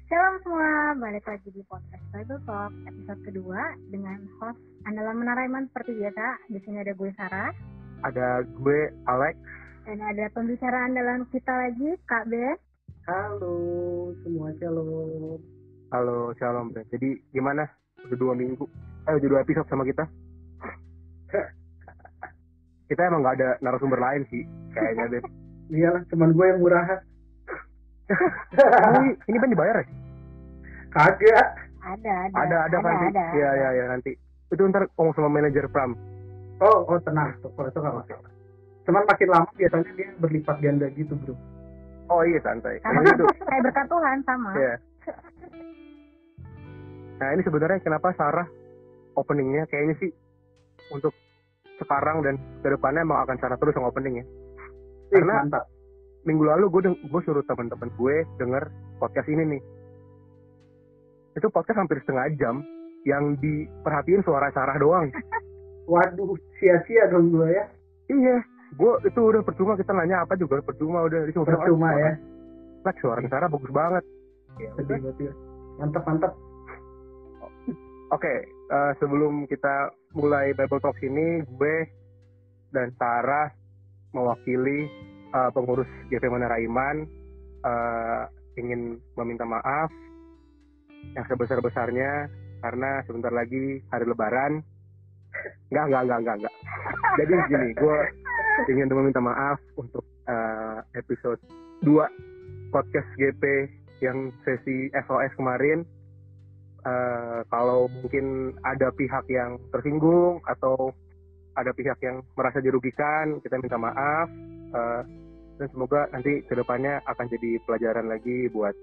Shalom semua, balik lagi di podcast Bible Talk episode kedua dengan host andalan Menara Iman seperti biasa. Di sini ada gue Sarah, ada gue Alex, dan ada pembicara andalan kita lagi Kak Ben. Halo semua, shalom. Halo, shalom Ben. Jadi gimana? Udah 2 episode sama kita. Kita emang gak ada narasumber lain sih, kayaknya Ben. Iyalah, cuman gue yang murahan. Ini Ben dibayar ya? Kagak. Ada kan nanti. Iya nanti. Itu ntar ngomong sama manajer Pram. Oh tenang, kalau itu gak masalah. Cuman makin lama biasanya dia berlipat ganda gitu, bro. Oh iya, santai. Sama Itu. kayak berkat Tuhan sama. Iya. Nah ini sebenarnya kenapa Sarah openingnya kayaknya sih untuk sekarang dan kedepannya emang akan Sarah terus yang opening ya. Karena mantap. Minggu lalu gue suruh teman-teman gue denger podcast ini nih. Itu podcast hampir setengah jam yang diperhatiin suara Sarah doang. Waduh, sia-sia dong gue ya. Iya, gue itu udah percuma, kita nanya apa juga percuma udah. Percuma ya. Like, suara Sarah bagus banget. Ya, betul. Mantap. Oke, sebelum kita mulai Bible Talk ini, gue dan Sarah mewakili pengurus GP Menara Iman ingin meminta maaf yang sebesar-besarnya karena sebentar lagi hari Lebaran. Enggak. Jadi gini, gue ingin meminta maaf untuk episode 2 podcast GP yang sesi SOS kemarin. Kalau mungkin ada pihak yang tersinggung atau ada pihak yang merasa dirugikan, kita minta maaf. Dan semoga nanti kedepannya akan jadi pelajaran lagi buat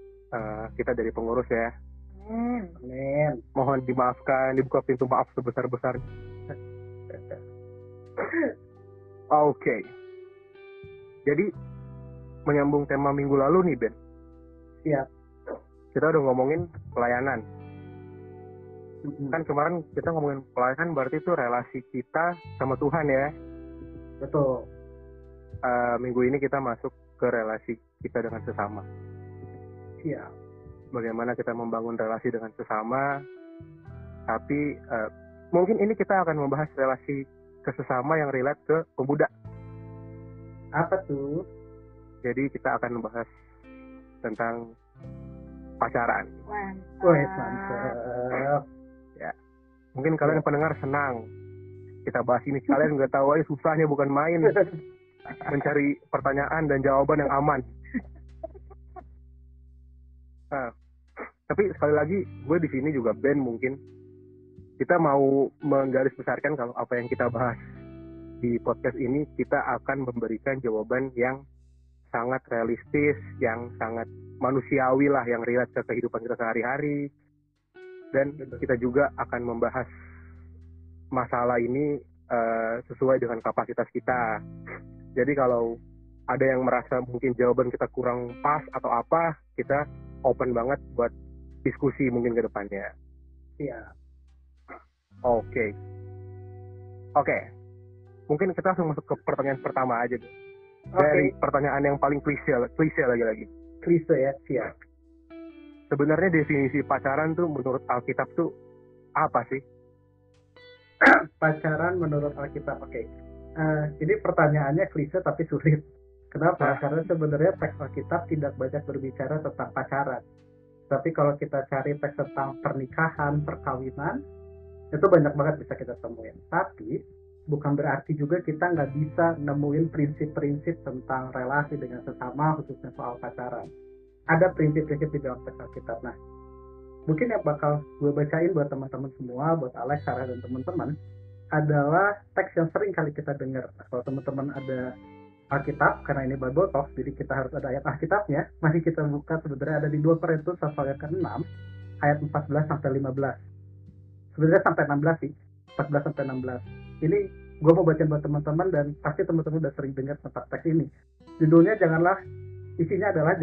kita dari pengurus ya. Amin. Mohon dimaafkan, dibuka pintu maaf sebesar-besarnya. Oke. Jadi menyambung tema minggu lalu nih Ben. Siap. Kita udah ngomongin pelayanan. Kan kemarin kita ngomongin pelayanan berarti itu relasi kita sama Tuhan ya. Betul. Minggu ini kita masuk ke relasi kita dengan sesama. Siap. Bagaimana kita membangun relasi dengan sesama. Tapi mungkin ini kita akan membahas relasi ke sesama yang relate ke pemuda. Apa tuh? Jadi kita akan membahas tentang pacaran. Mantap. Ya. Mungkin kalian pendengar senang kita bahas ini. Kalian nggak tahu aja susahnya bukan main mencari pertanyaan dan jawaban yang aman. Tapi sekali lagi gue di sini juga Ben, mungkin kita mau menggarisbesarkan kalau apa yang kita bahas di podcast ini kita akan memberikan jawaban yang sangat realistis, yang sangat manusiawi lah, yang relate ke kehidupan kita sehari-hari. Dan kita juga akan membahas masalah ini sesuai dengan kapasitas kita. Jadi kalau ada yang merasa mungkin jawaban kita kurang pas atau apa, kita open banget buat diskusi mungkin ke depannya. Iya. Oke. Mungkin kita langsung masuk ke pertanyaan pertama aja deh. Dari pertanyaan yang paling klise lagi-lagi. Klise ya, siap. Sebenarnya definisi pacaran tuh menurut Alkitab tuh apa sih? Pacaran menurut Alkitab, ini pertanyaannya klise tapi sulit. Kenapa? Karena sebenarnya teks Alkitab tidak banyak berbicara tentang pacaran. Tapi kalau kita cari teks tentang pernikahan, perkawinan, itu banyak banget bisa kita temuin. Tapi bukan berarti juga kita nggak bisa nemuin prinsip-prinsip tentang relasi dengan sesama, khususnya soal pacaran. Ada prinsip-prinsip di dalam teks Alkitab. Nah, mungkin yang bakal gue bacain buat teman-teman semua, buat Alex, Sarah, dan teman-teman, adalah teks yang sering kali kita dengar. Nah, kalau teman-teman ada Alkitab, karena ini Bible Talk, jadi kita harus ada ayat Alkitabnya. Mari kita buka, sebenarnya ada di 2 Korintus pasal yang ke-6, ayat 14 sampai 15. Sebenarnya sampai 16 sih, 14 sampai 16. Ini gue mau bacain buat teman-teman dan pasti teman-teman udah sering dengar tentang teks ini. Judulnya isinya adalah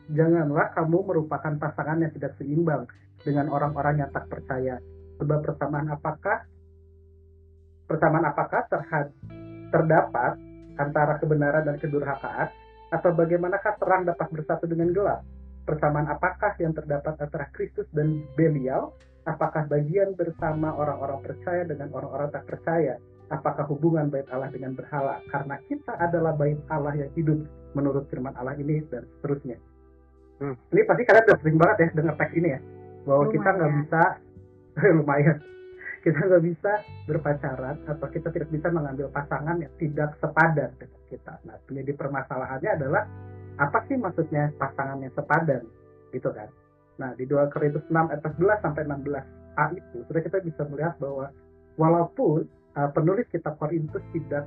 janganlah kamu merupakan pasangan yang tidak seimbang dengan orang-orang yang tak percaya. Sebab persamaan apakah terdapat antara kebenaran dan kedurhakaan, atau bagaimanakah terang dapat bersatu dengan gelap, persamaan apakah yang terdapat antara Kristus dan Belial? Apakah bagian bersama orang-orang percaya dengan orang-orang tak percaya? Apakah hubungan bait Allah dengan berhala? Karena kita adalah bait Allah yang hidup menurut firman Allah ini, dan seterusnya. Ini pasti kalian udah sering banget ya dengar teks ini ya, bahwa kita nggak bisa lumayan, kita nggak bisa berpacaran atau kita tidak bisa mengambil pasangan yang tidak sepadan dengan kita. Nah, jadi permasalahannya adalah apa sih maksudnya pasangan yang sepadan, gitu kan? Nah, di 2 Korintus 6 ayat 14 sampai 16a itu sudah kita bisa melihat bahwa walaupun penulis kitab Korintus tidak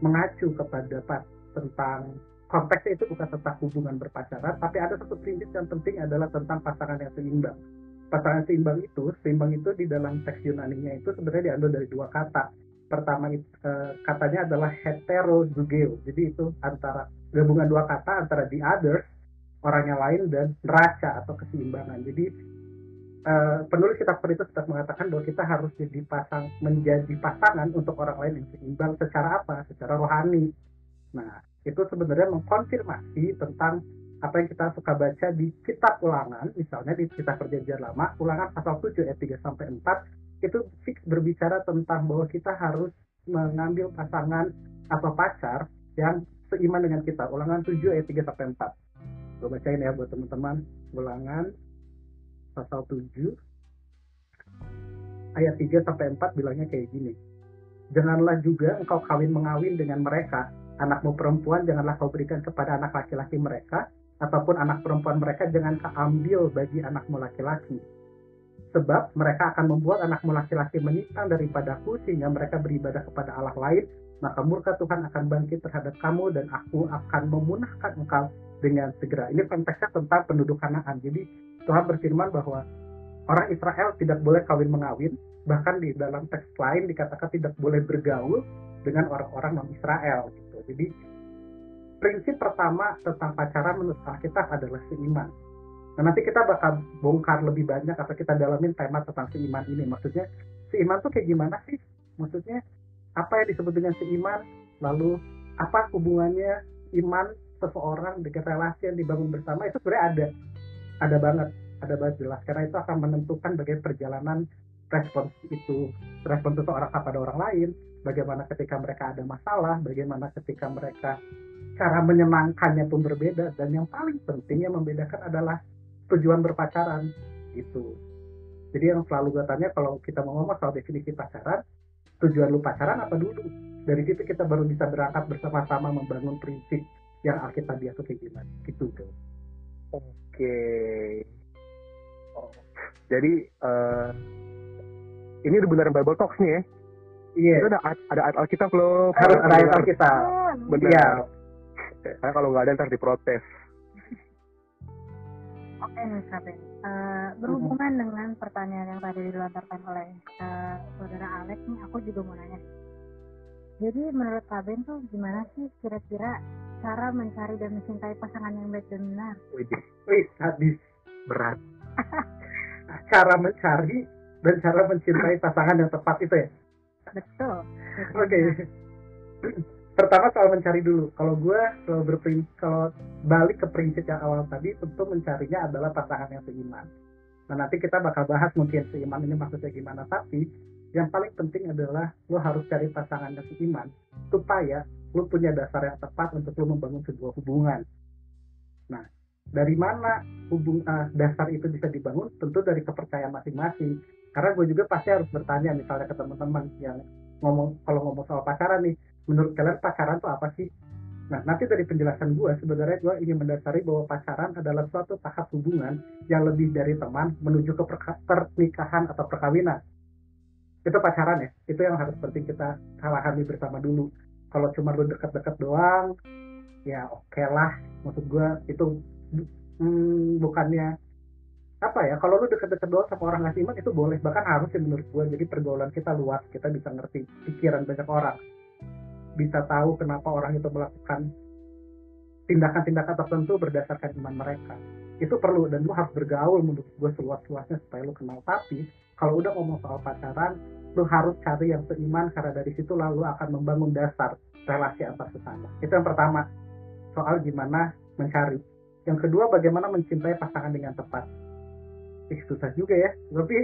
mengacu kepada tentang konteksnya itu bukan tentang hubungan berpacaran, tapi ada satu prinsip yang penting adalah tentang pasangan yang seimbang. Pasangan seimbang itu di dalam teks Yunaninya itu sebenarnya diambil dari 2 kata. Pertama katanya adalah heterozugeo. Jadi itu antara gabungan 2 kata antara the others, orang yang lain, dan raca atau keseimbangan. Jadi penulis kitab Korintus tetap mengatakan bahwa kita harus menjadi pasangan untuk orang lain yang seimbang. Secara apa? Secara rohani. Nah, itu sebenarnya mengkonfirmasi tentang apa yang kita suka baca di kitab Ulangan, misalnya di kitab Perjanjian Lama, Ulangan pasal 7 ayat 3 sampai 4, itu fix berbicara tentang bahwa kita harus mengambil pasangan atau pacar yang seiman dengan kita. Ulangan 7 ayat 3 sampai 4. Gue bacain ya buat teman-teman. Ulangan pasal 7 ayat 3 sampai 4 bilangnya kayak gini. Janganlah juga engkau kawin-mengawin dengan mereka. Anakmu perempuan janganlah kau berikan kepada anak laki-laki mereka, ataupun anak perempuan mereka jangan kau ambil bagi anakmu laki-laki. Sebab mereka akan membuat anakmu laki-laki menyimpang daripadaku, sehingga mereka beribadah kepada Allah lain, maka murka Tuhan akan bangkit terhadap kamu, dan aku akan memunahkan engkau dengan segera. Ini konteksnya tentang penduduk Kanaan. Jadi Tuhan berfirman bahwa orang Israel tidak boleh kawin-mengawin, bahkan di dalam teks lain dikatakan tidak boleh bergaul dengan orang-orang non-Israel gitu. Jadi prinsip pertama tentang pacaran menurut Alkitab adalah seiman. Nah, nanti kita bakal bongkar lebih banyak atau kita dalamin tema tentang seiman ini. Maksudnya seiman tuh kayak gimana sih? Maksudnya apa yang disebut dengan seiman? Lalu apa hubungannya iman seseorang dengan relasi yang dibangun bersama? Itu sebenarnya ada banget jelas, karena itu akan menentukan bagaimana perjalanan respons seseorang kepada orang lain, bagaimana ketika mereka ada masalah, bagaimana ketika mereka cara menyenangkannya pun berbeda, dan yang paling penting yang membedakan adalah tujuan berpacaran gitu. Jadi yang selalu gue tanya kalau kita mau ngomong soal definisi pacaran, tujuan lu pacaran apa dulu? Dari situ kita baru bisa berangkat bersama-sama membangun prinsip yang Alkitabiah itu kayak gimana gitu tuh. Oke. Jadi ini udah beneran Bible Talks nih ya? Iya. Itu ada ayat Alkitab loh. Harus ada ayat Alkitab. Bener. Iya. Karena kalau nggak ada ntar diprotes. Oke nih Kaben. Berhubungan dengan pertanyaan yang tadi dilontarkan oleh saudara Alex nih, aku juga mau nanya. Jadi menurut Kaben tuh gimana sih kira-kira cara mencari dan mencintai pasangan yang baik dan benar? Wih, habis berat. Cara mencari dan cara mencintai pasangan yang tepat itu ya? Betul. Oke. Pertama soal mencari dulu. Kalau gue kalau balik ke prinsip yang awal tadi, tentu mencarinya adalah pasangan yang seiman. Nah, nanti kita bakal bahas mungkin seiman ini maksudnya gimana. Tapi yang paling penting adalah lo harus cari pasangan yang seiman supaya lo punya dasar yang tepat untuk lo membangun sebuah hubungan. Nah, dari mana dasar itu bisa dibangun? Tentu dari kepercayaan masing-masing. Karena gue juga pasti harus bertanya misalnya ke teman-teman yang kalau ngomong soal pacaran nih, menurut kalian pacaran itu apa sih? Nah, nanti dari penjelasan gue, sebenarnya gue ingin mendasari bahwa pacaran adalah suatu tahap hubungan yang lebih dari teman menuju ke pernikahan atau perkawinan. Itu pacaran ya, itu yang harus penting kita pahami bersama dulu. Kalau cuma lu dekat-dekat doang, ya oke lah. Maksud gue itu bukannya apa ya, kalau lu deket-deket doang sama orang ngasih iman itu boleh, bahkan harus sih menurut gue. Jadi pergaulan kita luas, kita bisa ngerti pikiran banyak orang, bisa tahu kenapa orang itu melakukan tindakan-tindakan tertentu berdasarkan iman mereka. Itu perlu, dan lu harus bergaul menurut gue seluas-luasnya supaya lu kenal. Tapi kalau udah ngomong soal pacaran, lu harus cari yang seiman, karena dari situ lalu akan membangun dasar relasi antar sesama. Itu yang pertama, soal gimana mencari. Yang kedua, bagaimana mencintai pasangan dengan tepat. Susah juga ya, tapi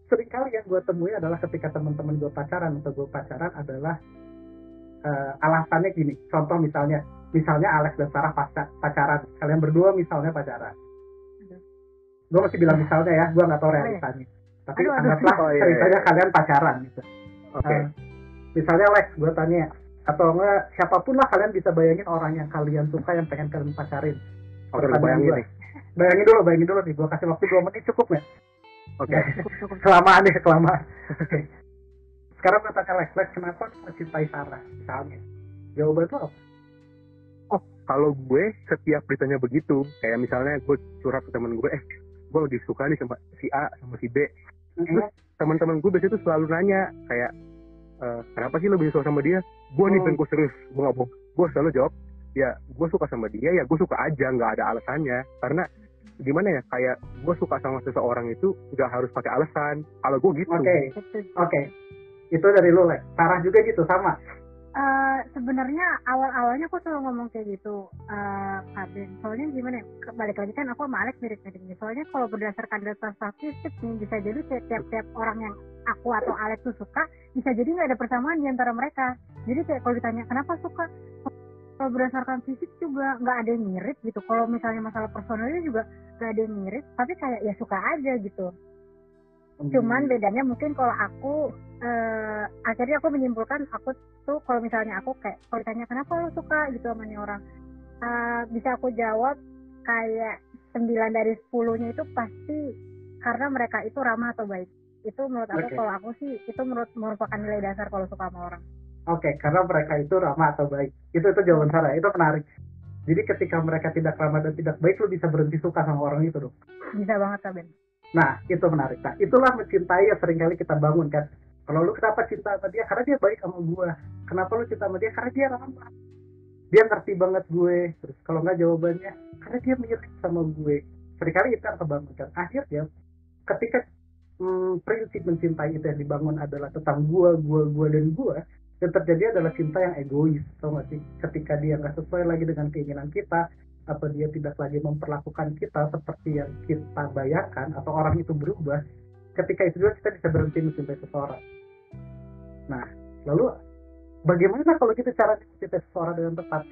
seringkali yang gue temui adalah ketika teman-teman gue pacaran atau gue pacaran adalah alasannya gini. Contoh misalnya Alex dan Sarah pacaran, kalian berdua misalnya pacaran. Gue masih bilang misalnya ya, gue nggak tahu realitanya. Tapi anggaplah ceritanya kalian pacaran gitu. Misalnya Alex, gue tanya, atau enggak siapapun lah, kalian bisa bayangin orang yang kalian suka yang pengen kalian pacarin. Bayangin dulu nih, gue kasih waktu 2 menit cukup nggak? Oke. Kelamaan. Okay. Sekarang gue tanya Lex, kenapa lu mencintai Sarah misalnya? Jawaban lu apa? Oh, kalau gue setiap ditanya begitu, kayak misalnya gue curhat ke temen gue, gue disuka nih sama si A sama si B. Terus teman-teman gue biasanya tuh selalu nanya kayak, kenapa sih lo bisa suka sama dia? Gue nih pengen serius, gue nggak bohong. Gue selalu jawab, ya gue suka sama dia, ya gue suka aja, nggak ada alasannya. Karena gimana ya, kayak gue suka sama seseorang itu nggak harus pakai alasan. Kalau gue gitu. Oke. Itu dari lo, Lex. Sarah juga gitu, sama? Sebenarnya awal-awalnya aku selalu ngomong kayak gitu, Kak Ben. Soalnya gimana ya, balik lagi kan aku sama Alex mirip-mirip. Soalnya kalau berdasarkan data statistik nih, bisa jadi tiap orang yang aku atau Alex tuh suka, bisa jadi nggak ada persamaan di antara mereka. Jadi kayak kalau ditanya kenapa suka, kalau berdasarkan fisik juga nggak ada yang mirip gitu. Kalau misalnya masalah personalnya juga nggak ada yang mirip, tapi kayak ya suka aja gitu. Cuman bedanya mungkin kalau aku akhirnya aku menyimpulkan, aku tuh kalau misalnya aku kayak kalau ditanya kenapa lo suka gitu sama nih orang, bisa aku jawab kayak 9 dari 10-nya itu pasti karena mereka itu ramah atau baik. Itu menurut aku, kalau aku sih itu merupakan nilai dasar kalau suka sama orang. Oke, karena mereka itu ramah atau baik. Itu jawaban Sarah. Itu menarik. Jadi ketika mereka tidak ramah dan tidak baik, lo bisa berhenti suka sama orang itu dong. Bisa banget, Kak Ben. Nah, itu menarik. Nah, itulah mencintai yang seringkali kita bangun kan. Kalau lu kenapa cinta sama dia? Karena dia baik sama gue. Kenapa lu cinta sama dia? Karena dia ramah. Dia ngerti banget gue. Terus kalau nggak jawabannya, karena dia mirip sama gue. Seringkali itu yang kebangun kan. Akhirnya, ketika prinsip mencintai itu yang dibangun adalah tentang gue, dan gue, yang terjadi adalah cinta yang egois. Tau gak sih? Ketika dia nggak sesuai lagi dengan keinginan kita, atau dia tidak lagi memperlakukan kita seperti yang kita bayangkan, atau orang itu berubah, ketika itu juga kita bisa berhenti mencintai seseorang. Nah, lalu bagaimana kalau kita cara mencintai seseorang dengan tepat?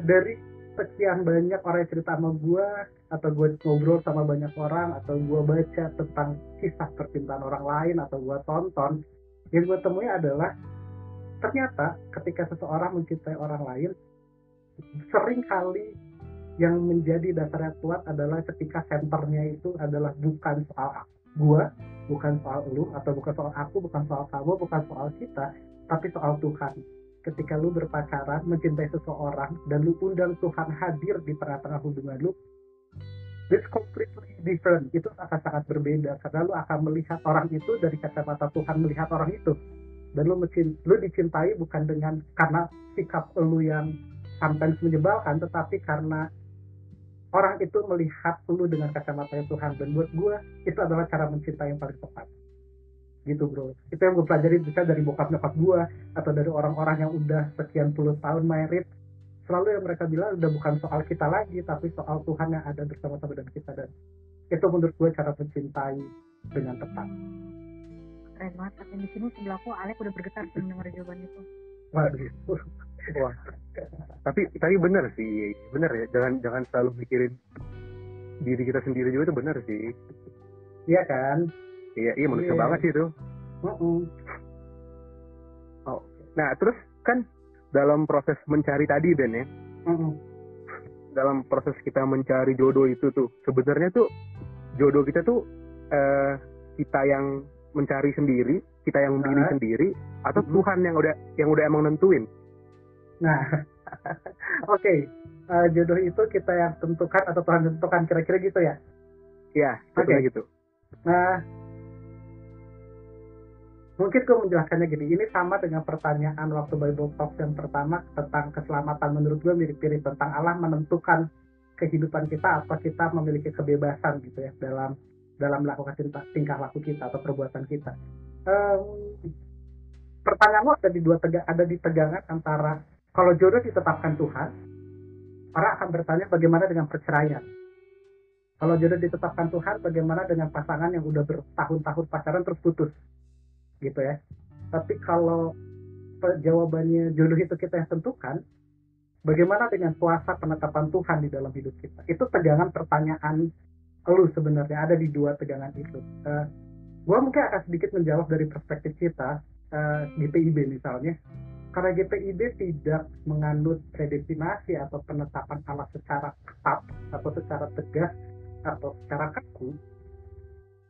Dari sekian banyak orang yang cerita sama gue, atau gue ngobrol sama banyak orang, atau gue baca tentang kisah percintaan orang lain, atau gue tonton, yang gue temui adalah ternyata ketika seseorang mencintai orang lain, sering kali yang menjadi dasarnya kuat adalah ketika senternya itu adalah bukan soal gue, bukan soal lu, atau bukan soal aku, bukan soal kamu, bukan soal kita, tapi soal Tuhan. Ketika lu berpacaran, mencintai seseorang, dan lu undang Tuhan hadir di tengah-tengah hubungan lu, it's completely different. Itu akan sangat berbeda, karena lu akan melihat orang itu dari kacamata Tuhan melihat orang itu. Dan lu dicintai bukan karena sikap lu yang sometimes menyebalkan, tetapi karena orang itu melihat lu dengan kacamata Tuhan. Dan buat gue, itu adalah cara mencintai yang paling tepat. Gitu bro. Itu yang gue pelajari bisa dari bokap-nyokap gue, atau dari orang-orang yang udah sekian puluh tahun married. Selalu yang mereka bilang udah bukan soal kita lagi, tapi soal Tuhan yang ada bersama-sama dengan kita. Dan itu menurut gue cara mencintai dengan tepat. Keren banget. Tapi di sini sebelahku Alek udah bergetar mendengar jawaban itu. Waduh. Wah. Tapi benar sih, benar ya. Jangan selalu mikirin diri kita sendiri juga, itu benar sih. Iya kan? Iya manusia banget sih itu. Oh. Nah terus kan dalam proses mencari tadi Ben ya, dalam proses kita mencari jodoh itu tuh sebenarnya tuh jodoh kita tuh kita yang mencari sendiri, kita yang memilih sendiri, atau Tuhan yang udah emang nentuin. Nah, oke. Jodoh itu kita yang tentukan atau Tuhan tentukan, kira-kira gitu ya? Iya, sebetulnya gitu. Nah, mungkin gue menjelaskannya gini. Ini sama dengan pertanyaan waktu Bible Talk yang pertama tentang keselamatan. Menurut gue mirip-mirip, tentang Allah menentukan kehidupan kita atau kita memiliki kebebasan gitu ya dalam melakukan tingkah laku kita atau perbuatan kita. Pertanyaan lo ada di tegangan antara kalau jodoh ditetapkan Tuhan Orang akan bertanya bagaimana dengan perceraian. Kalau jodoh ditetapkan Tuhan, bagaimana dengan pasangan yang udah bertahun-tahun pacaran terus putus, gitu ya. Tapi kalau jawabannya jodoh itu kita yang tentukan, bagaimana dengan kuasa penetapan Tuhan di dalam hidup kita? Itu tegangan pertanyaan lu sebenarnya ada di dua tegangan itu. Gue mungkin akan sedikit menjawab dari perspektif kita, GPIB misalnya. Karena GPIB tidak menganut predestinasi atau penetapan Allah secara ketat atau secara tegas atau secara kaku,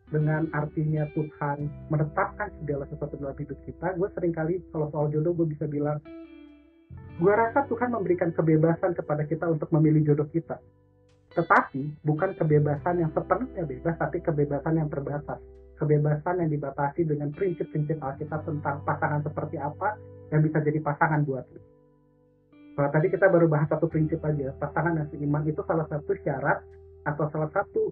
dengan artinya Tuhan menetapkan segala sesuatu dalam hidup kita. Gue seringkali kalau soal jodoh gue bisa bilang, gue rasa Tuhan memberikan kebebasan kepada kita untuk memilih jodoh kita, tetapi bukan kebebasan yang sepenuhnya bebas, tapi kebebasan yang terbatas, kebebasan yang dibatasi dengan prinsip-prinsip Alkitab tentang pasangan seperti apa yang bisa jadi pasangan buat lu. Kalau tadi kita baru bahas satu prinsip aja, pasangan yang seiman itu salah satu syarat atau salah satu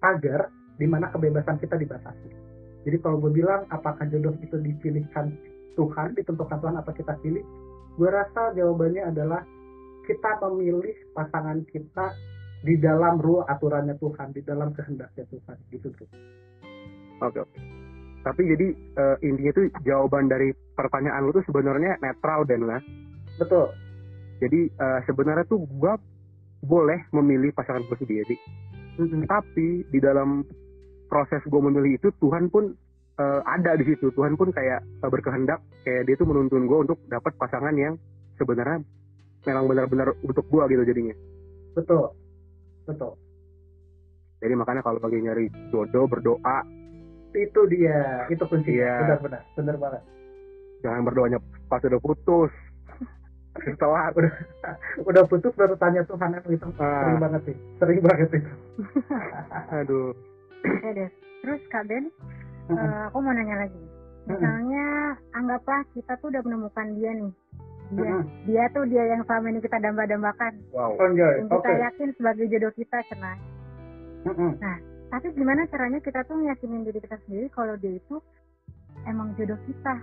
pagar di mana kebebasan kita dibatasi. Jadi kalau gue bilang apakah jodoh itu dipilihkan Tuhan, ditentukan Tuhan apa kita pilih, gue rasa jawabannya adalah kita memilih pasangan kita di dalam ruang aturannya Tuhan, di dalam kehendaknya Tuhan, gitu tuh. Oke. Tapi jadi intinya tuh jawaban dari pertanyaan lu tuh sebenarnya netral dan lah. Betul. Jadi sebenarnya tuh gue boleh memilih pasangan gue sendiri. Tapi di dalam proses gue memilih itu Tuhan pun ada di situ. Tuhan pun kayak berkehendak, kayak dia tuh menuntun gue untuk dapat pasangan yang sebenarnya memang benar-benar untuk gue gitu jadinya. Betul. Jadi makanya kalau lagi nyari jodoh berdoa. Itu dia, itu kuncinya. Benar banget. Jangan berdoanya pas udah putus. Setelah udah putus baru tanya Tuhan, itu sering banget itu. Aduh. Oke deh. Terus Kak Ben, aku mau nanya lagi. Misalnya anggaplah kita tuh udah menemukan dia nih. Dia tuh dia yang selama ini kita damba-dambakan. Wow. Yang kita yakin sebagai jodoh kita, cenah. Nah, tapi gimana caranya kita tuh yakinin diri kita sendiri kalau dia itu emang jodoh kita?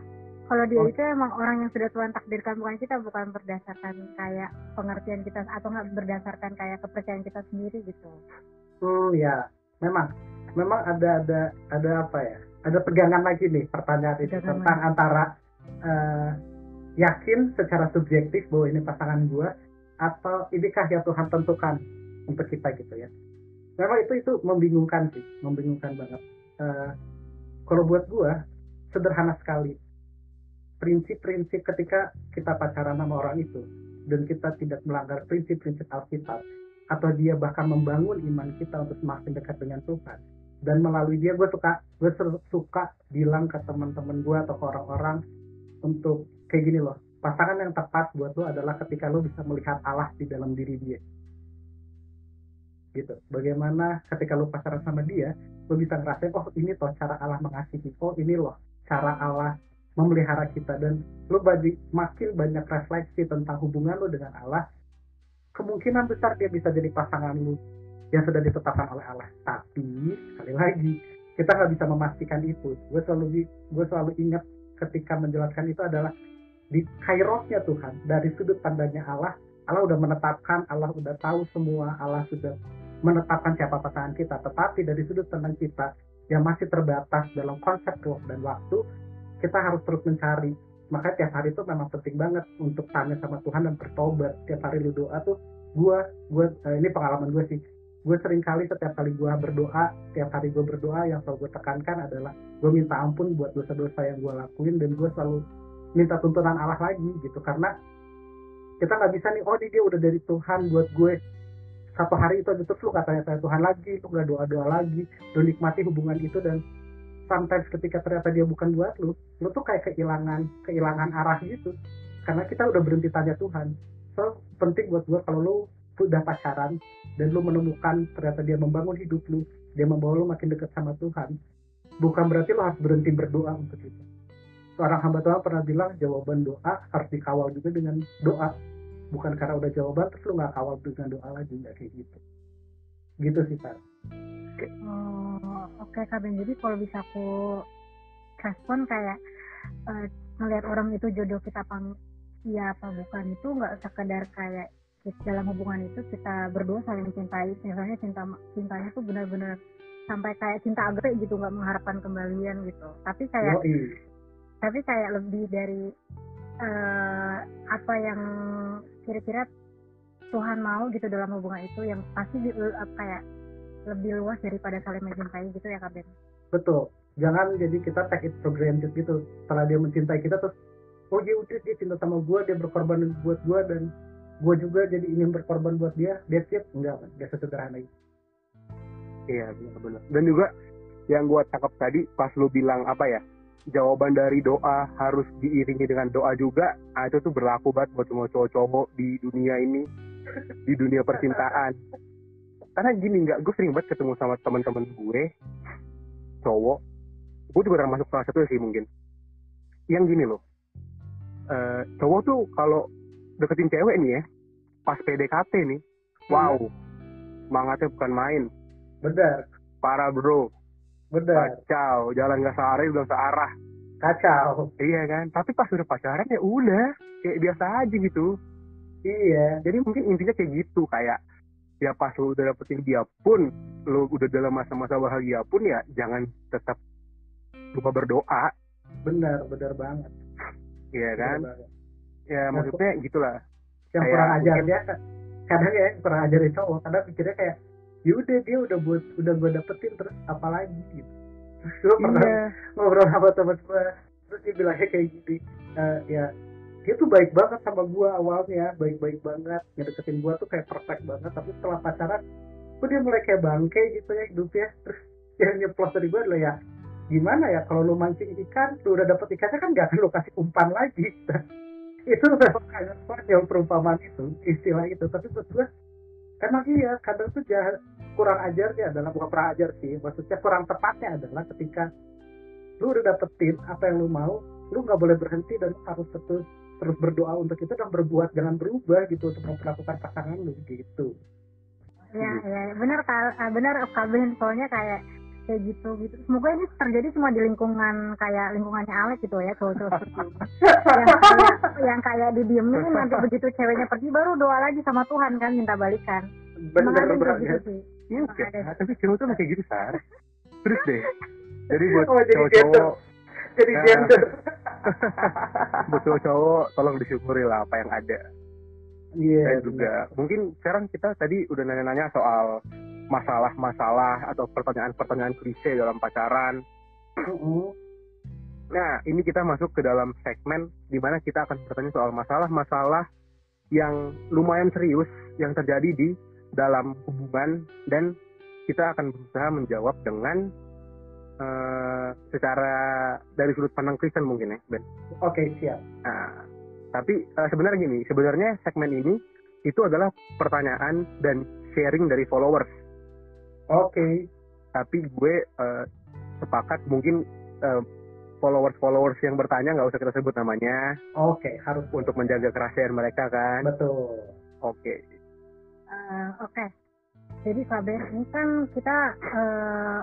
Kalau dia itu emang orang yang sudah Tuhan takdirkan, bukan berdasarkan kayak pengertian kita atau nggak berdasarkan kayak kepercayaan kita sendiri gitu. Ya, memang ada apa ya? Ada pegangan lagi nih pertanyaan itu tentang antara yakin secara subjektif bahwa ini pasangan gue atau inikah yang Tuhan tentukan untuk kita gitu ya. Memang itu membingungkan banget. Kalau buat gue sederhana sekali. Prinsip-prinsip ketika kita pacaran sama orang itu dan kita tidak melanggar prinsip-prinsip Alkitab, atau dia bahkan membangun iman kita untuk semakin dekat dengan Tuhan, dan melalui dia gue suka bilang ke teman-teman gue atau ke orang-orang untuk kayak gini loh, pasangan yang tepat buat lo adalah ketika lo bisa melihat Allah di dalam diri dia gitu. Bagaimana ketika lo pacaran sama dia, lo bisa ngerasain, oh ini toh cara Allah mengasihi, oh ini loh cara Allah memelihara kita, dan lu makin banyak refleksi tentang hubungan lu dengan Allah, kemungkinan besar dia bisa jadi pasangan lu yang sudah ditetapkan oleh Allah. Tapi sekali lagi kita nggak bisa memastikan itu. Gue selalu ingat ketika menjelaskan itu adalah di kairosnya Tuhan, dari sudut pandangnya Allah udah menetapkan, Allah udah tahu semua, Allah sudah menetapkan siapa pasangan kita. Tetapi dari sudut pandang kita yang masih terbatas dalam konsep ruang dan waktu, kita harus terus mencari. Makanya tiap hari itu memang penting banget untuk tanya sama Tuhan dan bertobat. Tiap hari lu doa tuh, ini pengalaman gue sih, gue sering kali setiap kali gue berdoa, tiap hari gue berdoa, yang selalu gue tekankan adalah gue minta ampun buat dosa-dosa yang gue lakuin, dan gue selalu minta tuntunan Allah lagi gitu. Karena kita nggak bisa nih, oh ini dia udah dari Tuhan buat gue satu hari itu aja, terus lu gak tanya-tanya Tuhan lagi, lu gak doa-doa lagi, lu nikmati hubungan itu, dan sometimes ketika ternyata dia bukan buat lu tuh kayak kehilangan arah gitu, karena kita udah berhenti tanya Tuhan. So penting buat gue kalau lu udah pacaran dan lu menemukan ternyata dia membangun hidup lu, dia membawa lu makin dekat sama Tuhan, bukan berarti lu harus berhenti berdoa untuk itu. Seorang hamba Tuhan pernah bilang, jawaban doa harus dikawal juga dengan doa, bukan karena udah jawaban terus lu gak kawal dengan doa lagi, gak kayak gitu sih Pak. Oke Kak Ben, jadi kalau bisa aku respon kayak ngelihat orang itu jodoh kita apa iya apa bukan, itu nggak sekedar kayak dalam hubungan itu kita berdua saling mencintai, misalnya cintanya tuh benar-benar sampai kayak cinta agrek gitu, nggak mengharapkan kembalian gitu, tapi kayak lebih dari apa yang kira-kira Tuhan mau gitu dalam hubungan itu, yang pasti kayak lebih luas daripada saling mencintai gitu ya Kak Ben. Betul, jangan jadi kita take it for granted gitu. Setelah dia mencintai kita terus, oh ya udah dia cinta sama gue, dia berkorban buat gue, dan gue juga jadi ingin berkorban buat dia. That's it. Enggak sesederhana itu. Iya benar. Dan juga yang gue tangkap tadi pas lu bilang apa ya, jawaban dari doa harus diiringi dengan doa juga. Nah, itu tuh berlaku banget buat semua cowok-cowok di dunia ini, di dunia percintaan. Karena gini, gue sering banget ketemu sama teman-teman gue cowok, gue juga termasuk salah satu sih mungkin, yang gini loh, cowok tuh kalau deketin cewek nih ya, pas PDKT nih, wow, semangatnya bukan main. Benar. Parah bro. Benar. Kacau, jalan gak searah udah searah. Kacau. Iya kan, tapi pas udah pacaran ya udah kayak biasa aja gitu. Iya. Jadi mungkin intinya kayak gitu, kayak ya pas lu udah dapetin dia pun, lu udah dalam masa-masa bahagia pun, ya jangan tetap lupa berdoa. Benar banget. Iya kan? Ya maksudnya gitulah. Yang kayak kurang ajar mungkin, ya, kadang ya kurang ajarin cowok, kadang pikirnya kayak yaudah dia udah gue dapetin, terus apa lagi gitu. Gue pernah ngobrol sama teman gue, terus dia bilangnya kayak gini, ya dia tuh baik banget sama gue awalnya, baik banget, ngedeketin gue tuh kayak perfect banget, tapi setelah pacaran kok dia mulai kayak bangke gitu ya hidupnya. Terus yang nyeplos dari gue adalah, ya gimana ya, kalau lu mancing ikan, lu udah dapet ikannya kan gak akan lu kasih umpan lagi. Itu memang kayak yang perumpamaan itu, istilah itu. Tapi buat gue emang iya, kadang tuh kurang ajarnya adalah, bukan kurang ajar sih, maksudnya kurang tepatnya adalah ketika lu udah dapetin apa yang lu mau, lu gak boleh berhenti dan harus terus berdoa untuk itu dan berbuat, jangan berubah gitu untuk memperlakukan pasangan lu gitu. Ya benar Kak Ben, soalnya kayak gitu. Semoga ini terjadi semua di lingkungannya Alex gitu ya, cowok-cowok seperti ini. yang kayak didiemin, nanti begitu ceweknya pergi baru doa lagi sama Tuhan kan, minta balikan. Bener banget gitu sih. Iya, tapi cewek tuh kayak gitu Sar. Terus deh. Jadi buat jadi cowok-cowok, jadi gender. buat cowok tolong disyukuri lah apa yang ada. Iya. Dan juga mungkin sekarang kita tadi udah nanya-nanya soal masalah-masalah atau pertanyaan-pertanyaan klise dalam pacaran. Nah, ini kita masuk ke dalam segmen di mana kita akan bertanya soal masalah-masalah yang lumayan serius yang terjadi di dalam hubungan, dan kita akan berusaha menjawab dengan secara dari sudut pandang Kristen mungkin ya, Ben. Oke, siap. Nah, tapi sebenarnya segmen ini itu adalah pertanyaan dan sharing dari followers. Oke. Tapi gue sepakat mungkin followers yang bertanya nggak usah kita sebut namanya. Oke, harus untuk menjaga kerahasiaan mereka kan. Betul. Oke. Jadi Kak Ben, ini kan kita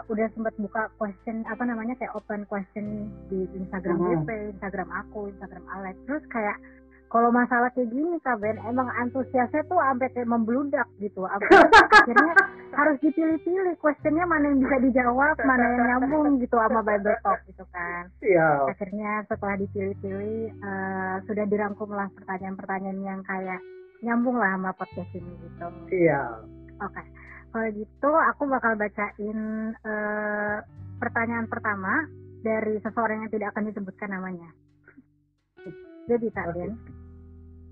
udah sempat buka question, kayak open question di Instagram GP, Instagram aku, Instagram Alex. Terus kayak kalau masalah kayak gini Kak Ben, emang antusiasnya tuh sampai kayak membludak gitu. Akhirnya harus dipilih-pilih questionnya mana yang bisa dijawab, mana yang nyambung gitu sama Bible Talk gitu kan. Iya. Akhirnya setelah dipilih-pilih sudah dirangkumlah pertanyaan-pertanyaan yang kayak nyambung lah sama podcast ini gitu. Iya. Oke. Kalau gitu aku bakal bacain pertanyaan pertama dari seseorang yang tidak akan disebutkan namanya. Jadi Kak Ben,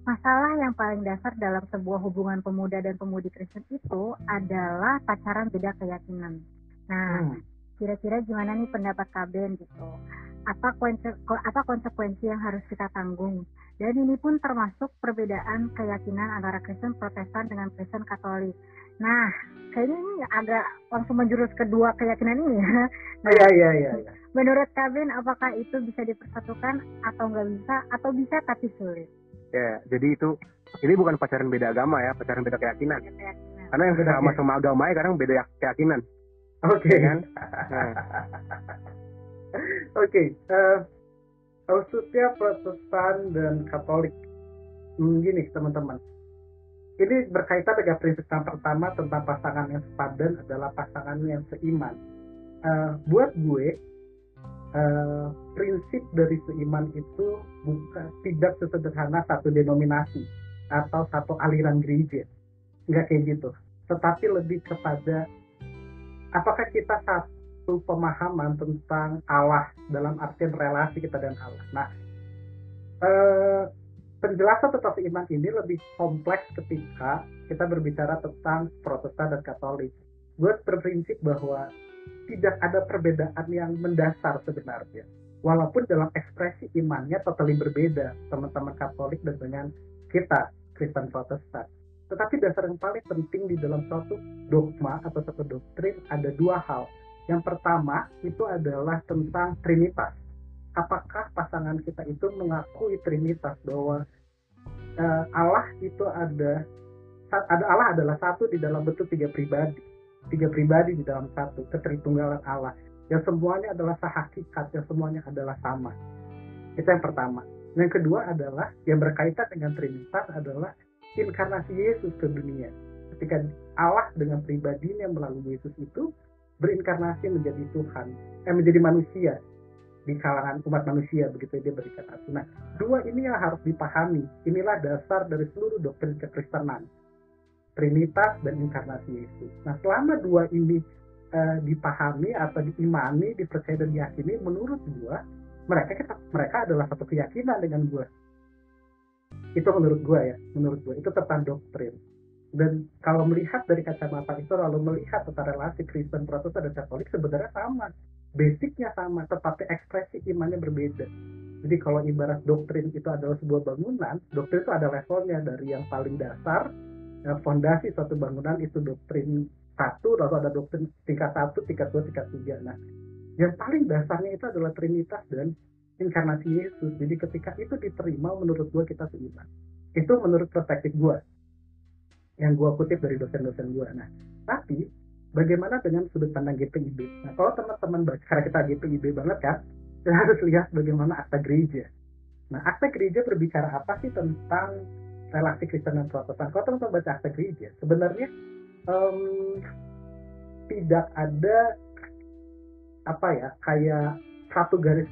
masalah yang paling dasar dalam sebuah hubungan pemuda dan pemudi Kristen itu adalah pacaran beda keyakinan. Nah, kira-kira gimana nih pendapat Kak Ben gitu? Apa konsekuensi yang harus kita tanggung? Dan ini pun termasuk perbedaan keyakinan antara Kristen Protestan dengan Kristen Katolik. Nah, kayaknya ini agak langsung menjurus kedua keyakinan ini ya. Nah, iya. Menurut Kak Ben, apakah itu bisa dipersatukan atau nggak bisa? Atau bisa tapi sulit? Ya, jadi ini bukan pacaran beda agama ya, pacaran beda keyakinan. Karena yang sama agama ya kadang beda keyakinan. Oke. Kan? Oke. Maksudnya Protestan dan Katolik. Gini teman-teman. ini berkaitan dengan prinsip yang pertama tentang pasangan yang sepadan adalah pasangan yang seiman. Buat gue, prinsip dari seiman itu bukan tidak sesederhana satu denominasi atau satu aliran gereja, nggak kayak gitu. Tetapi lebih kepada apakah kita satu pemahaman tentang Allah dalam artian relasi kita dengan Allah. Nah, penjelasan tentang iman ini lebih kompleks ketika kita berbicara tentang Protestan dan Katolik. Gue berprinsip bahwa tidak ada perbedaan yang mendasar sebenarnya. Walaupun dalam ekspresi imannya totally berbeda, teman-teman Katolik dan dengan kita, Kristen Protestan. Tetapi dasar yang paling penting di dalam suatu dogma atau suatu doktrin ada dua hal. Yang pertama itu adalah tentang Trinitas. Apakah pasangan kita itu mengakui Trinitas, bahwa Allah itu Allah adalah satu di dalam bentuk tiga pribadi di dalam satu, keteritunggalan Allah, yang semuanya adalah sehakikat, yang semuanya adalah sama. Itu yang pertama. Yang kedua adalah yang berkaitan dengan Trinitas adalah inkarnasi Yesus ke dunia. Ketika Allah dengan pribadinya melalui Yesus itu berinkarnasi menjadi Tuhan, menjadi manusia di kalangan umat manusia, begitu dia berinkarnasi. Nah, dua ini yang harus dipahami. Inilah dasar dari seluruh doktrin kekristenan, Trinitas dan inkarnasi Yesus. Nah, selama dua ini dipahami atau diimani, dipercaya dan diyakini, menurut gua mereka adalah satu keyakinan dengan gua. Itu menurut gua itu tentang doktrin. Dan kalau melihat dari kacamata itu, lalu melihat tentang relasi Kristen, Protestan dan Katolik, sebenarnya sama, basicnya sama, tetapi ekspresi imannya berbeda. Jadi kalau ibarat doktrin itu adalah sebuah bangunan, doktrin itu ada levelnya, dari yang paling dasar, fondasi suatu bangunan itu doktrin 1, lalu ada doktrin tingkat 1, tingkat 2, tingkat 3. Nah, yang paling dasarnya itu adalah Trinitas dan inkarnasi Yesus. Jadi ketika itu diterima, menurut gue kita seiman. Itu menurut perspektif gue, yang gue kutip dari dosen-dosen gue. Nah, tapi bagaimana dengan sudut pandang GPIB? Nah, kalau teman-teman baca, karena kita GPIB banget kan, kita harus lihat bagaimana akta gereja. Nah, akta gereja berbicara apa sih tentang relasi Kristen dan Protestan? Kalau teman-teman baca akta gereja, sebenarnya tidak ada kayak satu garis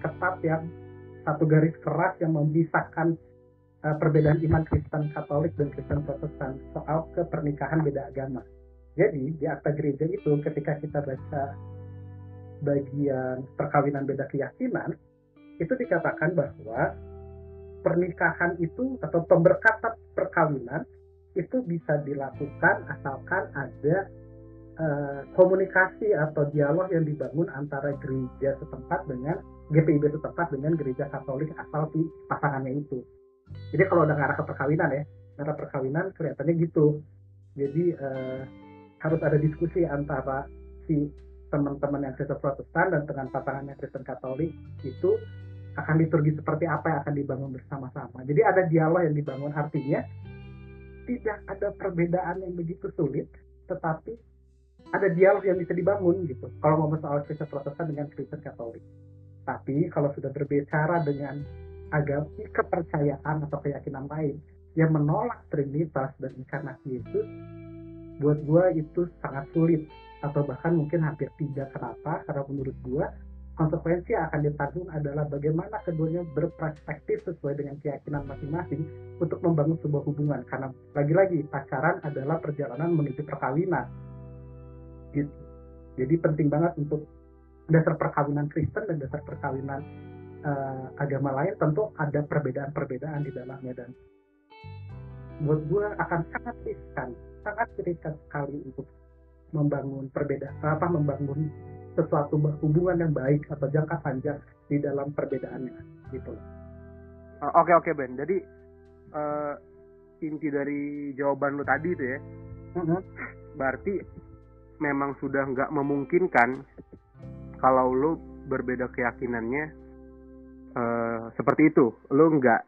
keras yang memisahkan perbedaan iman Kristen Katolik dan Kristen Protestan soal kepernikahan beda agama. Jadi di akta gereja itu ketika kita baca bagian perkawinan beda keyakinan, itu dikatakan bahwa pernikahan itu atau pemberkatan perkawinan itu bisa dilakukan asalkan ada komunikasi atau dialog yang dibangun antara gereja setempat dengan GPIB setempat dengan gereja Katolik asal si pasangannya itu. Jadi kalau udah ngarah ke perkawinan, kelihatannya gitu. Jadi harus ada diskusi antara si teman-teman yang Kristen Protestan dan dengan pasangannya Kristen Katolik, itu akan liturgi seperti apa yang akan dibangun bersama-sama. Jadi ada dialog yang dibangun, artinya tidak ada perbedaan yang begitu sulit, tetapi ada dialog yang bisa dibangun gitu. Kalau ngomong soal Kristen Protestan dengan Kristen Katolik. Tapi kalau sudah berbicara dengan agama kepercayaan atau keyakinan lain yang menolak Trinitas dan inkarnasi Yesus, buat gue itu sangat sulit atau bahkan mungkin hampir tidak. Kenapa? Karena menurut gue konsekuensi yang akan ditanggung adalah bagaimana keduanya berperspektif sesuai dengan keyakinan masing-masing untuk membangun sebuah hubungan. Karena lagi-lagi pacaran adalah perjalanan menuju perkawinan gitu. Jadi penting banget untuk dasar perkawinan Kristen dan dasar perkawinan agama lain tentu ada perbedaan-perbedaan di dalamnya, dan buat gue akan sangat riskan sekali untuk membangun membangun sesuatu hubungan yang baik atau jangka panjang di dalam perbedaannya gitu. Oke Ben, jadi inti dari jawaban lu tadi itu ya, berarti memang sudah nggak memungkinkan kalau lu berbeda keyakinannya seperti itu. Lu nggak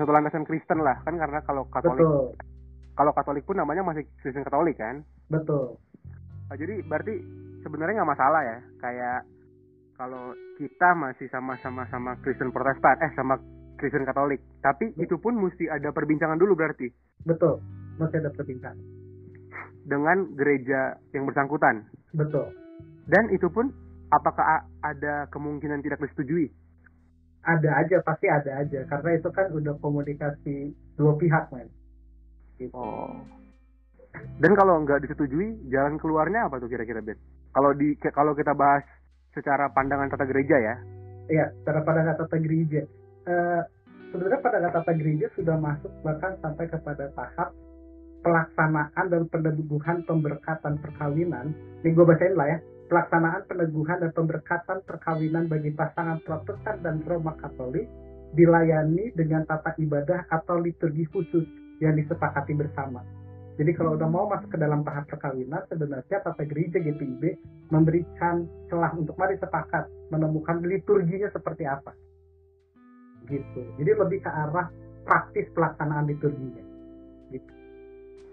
satu landasan Kristen lah kan, karena kalau Katolik pun namanya masih Kristen Katolik kan. Betul. Jadi berarti sebenarnya nggak masalah ya, kayak kalau kita masih sama Kristen Protestan sama Kristen Katolik. Tapi itu pun mesti ada perbincangan dulu berarti. Betul, masih ada perbincangan. Dengan gereja yang bersangkutan. Betul. Dan itu pun apakah ada kemungkinan tidak disetujui? Ada aja, pasti ada aja. Karena itu kan udah komunikasi dua pihak, men. Gitu. Oh. Dan kalau nggak disetujui, jalan keluarnya apa tuh kira-kira, Ben? Kalau kita bahas secara pandangan tata gereja ya. Iya, secara pandangan tata gereja. Sebenarnya pandangan tata gereja sudah masuk bahkan sampai kepada tahap pelaksanaan dan peneguhan pemberkatan perkawinan. Ini gue bacain lah ya. Pelaksanaan peneguhan dan pemberkatan perkawinan bagi pasangan Protestan dan Roma Katolik dilayani dengan tata ibadah atau liturgi khusus yang disepakati bersama. Jadi kalau udah mau masuk ke dalam tahap perkawinan, sebenarnya tata gereja GPIB memberikan celah untuk mari sepakat menemukan liturginya seperti apa. Gitu. Jadi lebih ke arah praktis pelaksanaan liturginya. Gitu.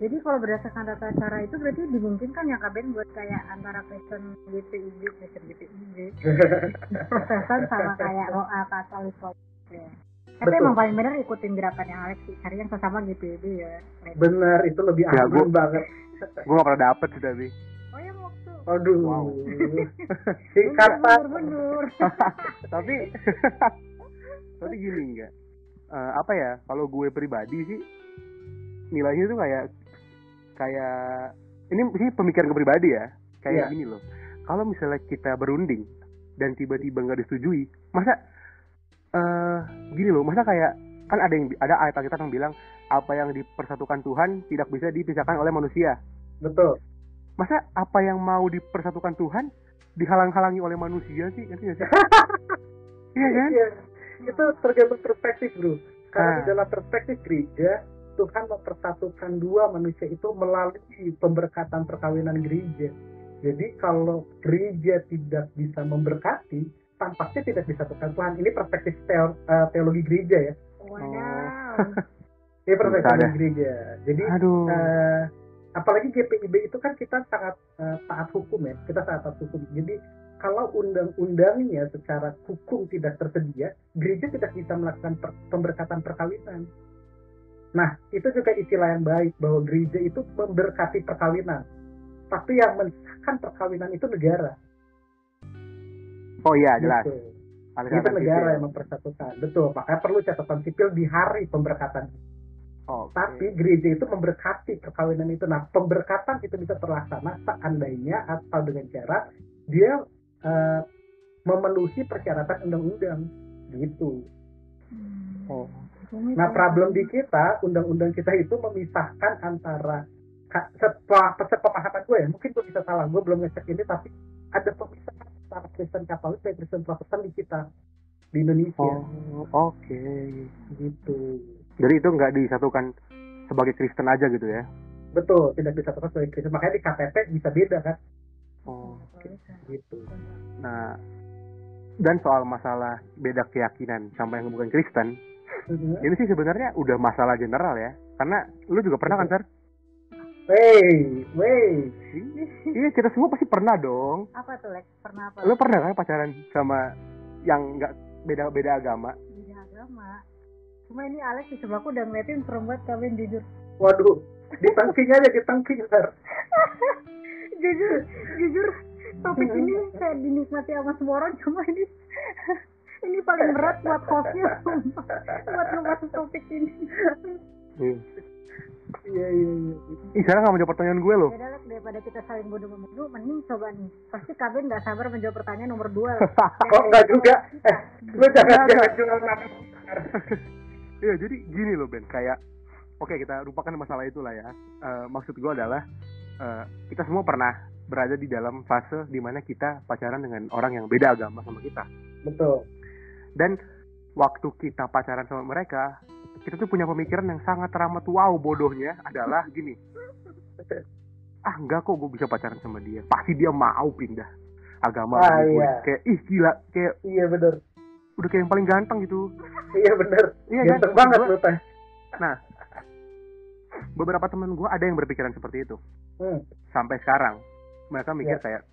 Jadi kalau berdasarkan tata cara itu berarti dimungkinkan ya Kak Ben buat kayak antara Kristen GPIB, Protestan sama kayak OA Katolik ya. Tapi emang paling benar ikutin gerakannya Alex sih, cari yang sesama GPIB ya. Bener, itu lebih ya, aman banget. Gue gak pernah dapet sih tapi. Oh ya waktu. Aduh. Wow. Kata. Tapi gini enggak. Apa ya? Kalau gue pribadi sih nilainya tuh kayak ini sih pemikiran gue pribadi ya. Kayak gini loh. Kalau misalnya kita berunding dan tiba-tiba nggak disetujui, masa gini loh, masa kayak kan ada ayat Alkitab yang bilang apa yang dipersatukan Tuhan tidak bisa dipisahkan oleh manusia. Betul. Masa apa yang mau dipersatukan Tuhan dihalang-halangi oleh manusia sih? Ngerti nggak sih? Iya kan? Iya. Itu tergantung perspektif, bro. Karena di dalam perspektif gereja, Tuhan mempersatukan dua manusia itu melalui pemberkatan perkawinan gereja. Jadi kalau gereja tidak bisa memberkati, tampaknya tidak disatukan Tuhan. Ini perspektif teologi gereja ya. Wow. Ini perspektif gereja. Jadi apalagi GPIB itu kan kita sangat taat hukum ya. Kita sangat taat hukum. Jadi kalau undang-undangnya secara hukum tidak tersedia, gereja tidak bisa melakukan pemberkatan perkawinan. Nah, itu juga istilah yang baik bahwa gereja itu memberkati perkawinan. Tapi yang mensahkan perkawinan itu negara. Oh iya, jelas. Gitu. Itu negara yang mempersatukan. Betul, makanya perlu catatan sipil di hari pemberkatan. Tapi gereja itu memberkati perkawinan itu. Nah, pemberkatan itu bisa terlaksana seandainya atau dengan cara dia memenuhi persyaratan undang-undang. Gitu. Nah, problem di kita, undang-undang kita itu memisahkan antara sepemahaman gue ya, mungkin gue bisa salah, gue belum ngecek ini, tapi ada pemisahan antara Kristen Katolik dan Kristen Protestan di kita, di Indonesia. Oke. Gitu. Jadi itu nggak disatukan sebagai Kristen aja gitu ya? Betul, tidak disatukan sebagai Kristen, makanya di KTP bisa beda kan? Gitu. Nah, dan soal masalah beda keyakinan sama yang bukan Kristen, ini sih sebenarnya udah masalah general ya, karena lu juga pernah kan, Sir? Iya, kita semua pasti pernah dong. Apa tuh, Lex? Pernah apa? Lu pernah kan pacaran sama yang nggak beda agama? Beda agama. Cuma ini Alex di sebelahku udah ngeliatin serem banget kalian jujur. Waduh, ditangking aja, Sir. jujur topik ini kayak dinikmati sama semua orang, cuma ini paling berat buat hostnya buat ngebahas topik ini. Iya. Sekarang nggak menjawab pertanyaan gue loh. Beda lah, daripada kita saling bodoh-bodoh, mending coba nih. Pasti kalian nggak sabar menjawab pertanyaan nomor 2. Oh enggak juga. Lu jangan jual nama. Iya, jadi gini loh Ben, kayak oke, kita lupakan masalah itulah ya. Maksud gue adalah kita semua pernah berada di dalam fase dimana kita pacaran dengan orang yang beda agama sama kita. Betul. Dan waktu kita pacaran sama mereka, kita tuh punya pemikiran yang sangat teramat wow bodohnya adalah gini. Enggak kok gue bisa pacaran sama dia. Pasti dia mau pindah agama. Iya. Kayak gila, kayak iya bener. Udah kayak yang paling ganteng gitu. Iya bener. Iya, ganteng banget lu teh. Nah, beberapa teman gue ada yang berpikiran seperti itu. Sampai sekarang mereka mikir kayak,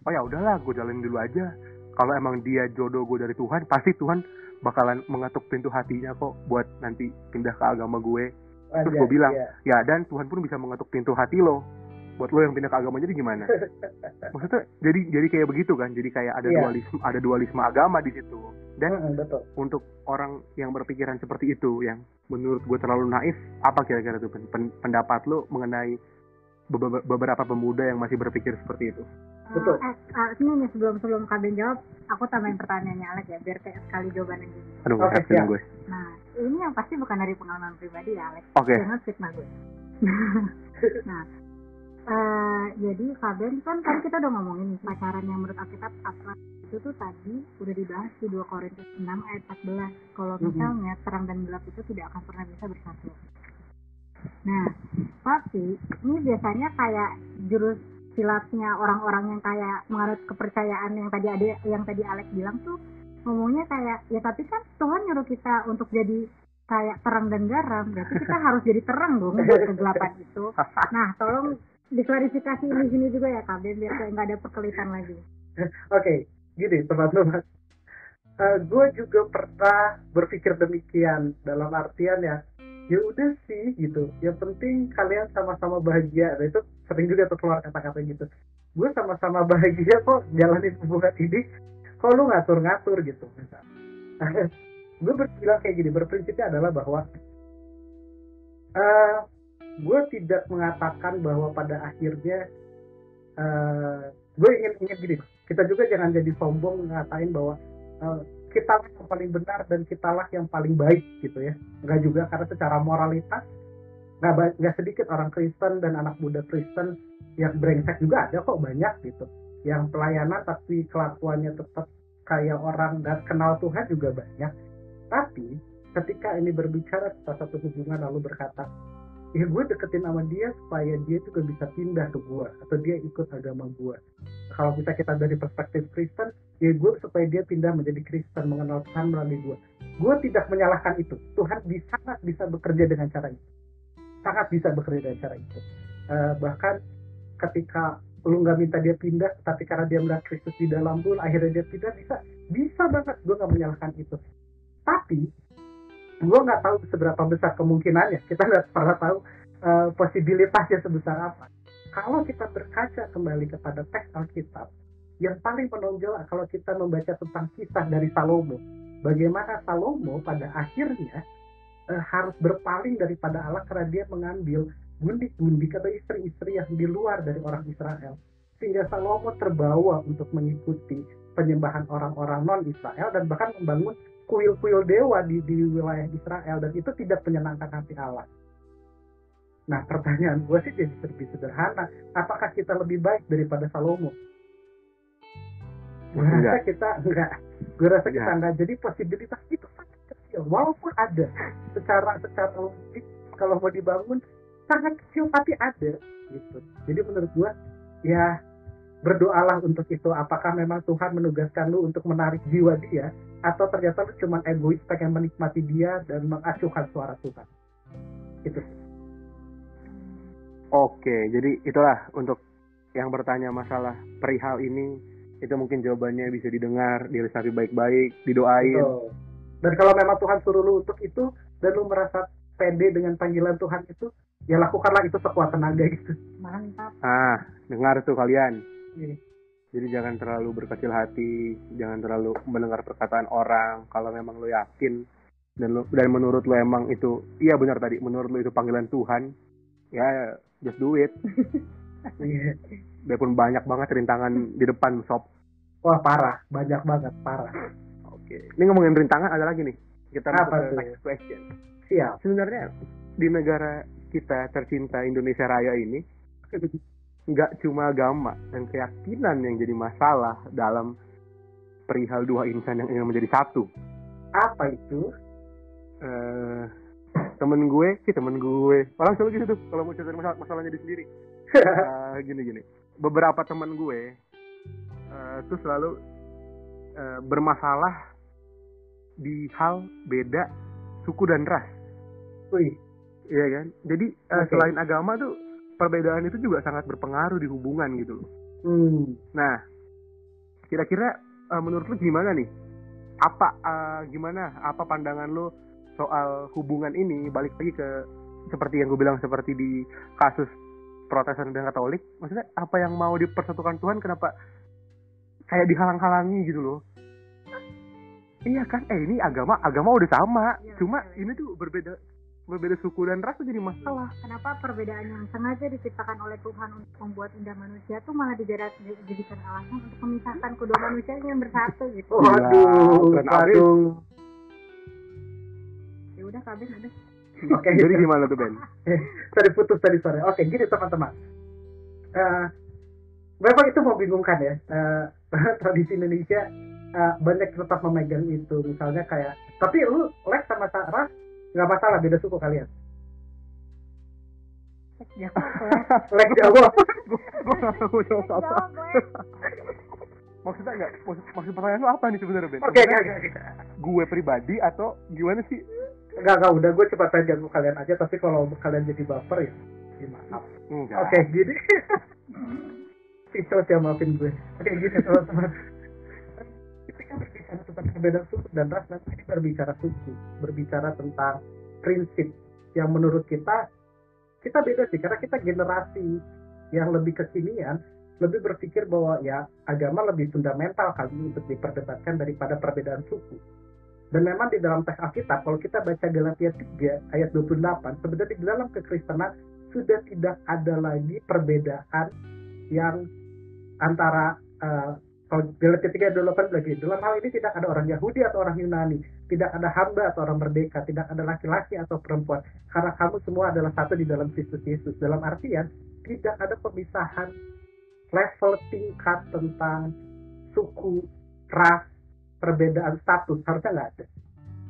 oh ya udahlah, gue jalanin dulu aja. Kalau emang dia jodoh gue dari Tuhan, pasti Tuhan bakalan mengetuk pintu hatinya kok buat nanti pindah ke agama gue. Terus Aja, gue bilang, iya. ya dan Tuhan pun bisa mengetuk pintu hati lo buat lo yang pindah ke agama. Jadi gimana? Maksudnya jadi kayak begitu kan? Jadi kayak ada Iya. dualisme agama di situ. Dan Betul. untuk orang yang berpikiran seperti itu, yang menurut gue terlalu naif, apa kira-kira tuh pendapat lo mengenai beberapa pemuda yang masih berpikir seperti itu? Betul. Ini nih sebelum Kaben jawab, aku tambahin pertanyaannya Alex ya, biar kayak sekali jawabannya gini. Aduh, Oke, nggak yakin siap. gue. Nah, ini yang pasti bukan dari pengalaman pribadi ya Alex. Oke. Jangan fitnah gue. Nah, jadi Kaben kan tadi kita udah ngomongin nih, pacaran yang menurut Alkitab apa itu tuh tadi udah dibahas di 2 Korintus 6 ayat 14. Kalau misalnya terang dan gelap itu tidak akan pernah bisa bersatu. Nah, tapi ini biasanya kayak jurus silatnya orang-orang yang kayak menganut kepercayaan yang tadi Alex bilang tuh ngomongnya kayak ya tapi kan Tuhan nyuruh kita untuk jadi kayak terang dan garam, berarti kita harus jadi terang dong buat kegelapan itu. Nah, tolong diklarifikasi di sini juga ya Kak Ben, biar kayak nggak ada perkelitan lagi. Oke, gini teman-teman. Gue juga pernah berpikir demikian, dalam artian ya udah sih gitu, yang penting kalian sama-sama bahagia. Nah, itu sering juga tuh keluar kata-kata gitu, gue sama-sama bahagia kok jalanin hubungan ini, kok lu ngatur-ngatur gitu. Gue berbilang kayak gini, berprinsipnya adalah bahwa gue tidak mengatakan bahwa pada akhirnya gue ingin gini, kita juga jangan jadi sombong ngatain bahwa kita yang paling benar dan kitalah yang paling baik gitu ya. Enggak juga, karena secara moralitas nggak sedikit orang Kristen dan anak muda Kristen yang brengsek juga ada kok, banyak gitu. Yang pelayanan tapi kelakuannya tetap kayak orang nggak kenal Tuhan juga banyak. Tapi ketika ini berbicara tentang satu hubungan lalu berkata, ya gue deketin sama dia supaya dia juga bisa pindah ke gue atau dia ikut agama gue. Kalau bisa kita dari perspektif Kristen, ya gue supaya dia pindah menjadi Kristen, mengenal Tuhan melalui gue. Gue tidak menyalahkan itu. Tuhan sangat bisa bekerja dengan cara itu. Sangat bisa bekerja dengan cara itu. Bahkan ketika lu nggak minta dia pindah, tapi karena dia melihat Kristus di dalam lu, akhirnya dia pindah, bisa banget. Gue nggak menyalahkan itu. Tapi gue nggak tahu seberapa besar kemungkinannya. Kita nggak pernah tahu posibilitasnya sebesar apa. Kalau kita berkaca kembali kepada teks Alkitab, yang paling menonjol kalau kita membaca tentang kisah dari Salomo, bagaimana Salomo pada akhirnya harus berpaling daripada Allah karena dia mengambil gundik-gundik atau istri-istri yang di luar dari orang Israel, sehingga Salomo terbawa untuk mengikuti penyembahan orang-orang non-Israel dan bahkan membangun kuil-kuil dewa di wilayah Israel, dan itu tidak menyenangkan hati Allah. Nah, pertanyaan gue sih jadi lebih sederhana, apakah kita lebih baik daripada Salomo? Gue rasa kita enggak. Gue rasa kita enggak. Jadi posibilitas itu sangat kecil, walaupun ada secara logik kalau mau dibangun sangat kecil, tapi ada gitu. Jadi menurut gue ya berdoalah untuk itu. Apakah memang Tuhan menugaskan lu untuk menarik jiwa dia, atau ternyata lu cuma egois pengen menikmati dia dan mengacuhkan suara Tuhan. Itu. Oke, jadi itulah untuk yang bertanya masalah perihal ini, itu mungkin jawabannya bisa didengar, diresapi baik-baik, didoain. Betul. Dan kalau memang Tuhan suruh lu untuk itu dan lu merasa pede dengan panggilan Tuhan itu, ya lakukanlah itu sekuat tenaga gitu. Mantap. Dengar tuh kalian. Iya. Jadi jangan terlalu berkecil hati, jangan terlalu mendengar perkataan orang. Kalau memang lo yakin dan menurut lo emang itu, iya benar tadi, menurut lo itu panggilan Tuhan, ya just do it. Biarpun banyak banget rintangan di depan, sob. Wah, parah, banyak banget, parah. Oke. Ini ngomongin rintangan, ada lagi nih. Kita masuk ke next question. Siap. Sebenarnya di negara kita tercinta Indonesia Raya ini, nggak cuma agama dan keyakinan yang jadi masalah dalam perihal dua insan yang ingin menjadi satu. Apa itu? Temen gue orang selalu gitu tuh kalau mau cerita masalahnya di sendiri. Gini beberapa temen gue tuh selalu bermasalah di hal beda suku dan ras. Wih, iya kan? Jadi selain agama tuh perbedaan itu juga sangat berpengaruh di hubungan gitu loh. Nah, kira-kira menurut lu gimana nih Gimana apa pandangan lu soal hubungan ini, balik lagi ke seperti yang gue bilang, seperti di kasus Protestan dan Katolik, maksudnya apa yang mau dipersatukan Tuhan kenapa kayak dihalang-halangi gitu loh. Iya kan, ini agama udah sama, cuma ini tuh berbeda suku dan ras tuh jadi masalah. Kenapa perbedaan yang sengaja diciptakan oleh Tuhan untuk membuat indah manusia tuh malah dijadikan alasan untuk memisahkan kedua manusia yang bersatu gitu. Waduh. Ya udah Kak Ben ada. Oke, jadi gimana tuh Ben? Tadi putus tadi sore. Oke, gini teman-teman. Memang itu membingungkan ya. Tradisi Indonesia banyak tetap memegang itu, misalnya kayak, tapi lu Lex sama Sarah nggak masalah beda suku kalian. Lex Jawa. Gue nggak tahu jawab apa. Maksudnya nggak, maksud pertanyaan lu apa nih sebenarnya Ben? Oke. Gue pribadi atau gimana sih? Nggak, udah gue coba tanya ganggu kalian aja, tapi kalau kalian jadi baper ya maaf. Oke, gini. Itu yang maafin gue. Oke, gini teman-teman. Ketika berbicara tentang perbedaan suku dan ras, nanti ini berbicara suku, berbicara tentang prinsip yang menurut kita beda sih, karena kita generasi yang lebih kekinian, lebih berpikir bahwa ya agama lebih fundamental kali untuk diperdebatkan daripada perbedaan suku. Dan memang di dalam teks Alkitab, kalau kita baca Galatia 3 ayat 28, sebenarnya di dalam kekristenan sudah tidak ada lagi perbedaan yang antara kalau Galatia 3 ayat 28 lagi, dalam hal ini tidak ada orang Yahudi atau orang Yunani, tidak ada hamba atau orang merdeka, tidak ada laki-laki atau perempuan, karena kamu semua adalah satu di dalam Kristus Yesus. Dalam artian tidak ada pemisahan level tingkat tentang suku, ras, perbedaan status, harusnya nggak ada.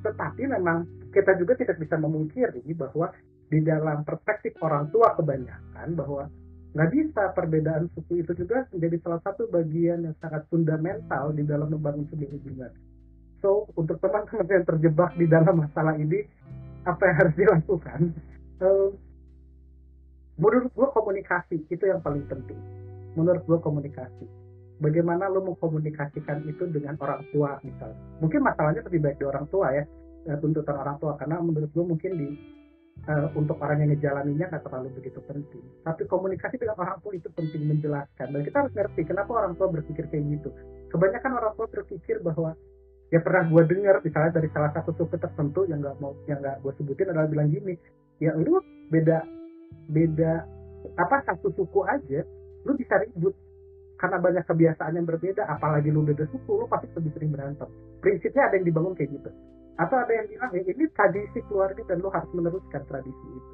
Tetapi memang kita juga tidak bisa memungkiri bahwa di dalam perspektif orang tua kebanyakan bahwa nggak bisa perbedaan suku itu juga menjadi salah satu bagian yang sangat fundamental di dalam membangun sebuah hubungan. So, untuk teman-teman yang terjebak di dalam masalah ini, apa yang harus dilakukan? Menurut gue komunikasi itu yang paling penting. Menurut gue komunikasi. Bagaimana lo mengkomunikasikan itu dengan orang tua misalnya. Mungkin masalahnya lebih baik di orang tua ya, tuntutan orang tua, karena menurut gue mungkin untuk orang yang ngejalaninya nggak terlalu begitu penting. Tapi komunikasi dengan orang tua itu penting, menjelaskan. Dan kita harus ngerti kenapa orang tua berpikir kayak gitu. Kebanyakan orang tua berpikir bahwa ya pernah gue dengar misalnya dari salah satu suku tertentu yang nggak gue sebutin adalah bilang gini, ya lu beda satu suku aja, lu bisa ribut karena banyak kebiasaan yang berbeda, apalagi lu beda suku, lu pasti lebih sering berantem. Prinsipnya ada yang dibangun kayak gitu. Atau ada yang bilang, ini tradisi keluarga dan lu harus meneruskan tradisi itu.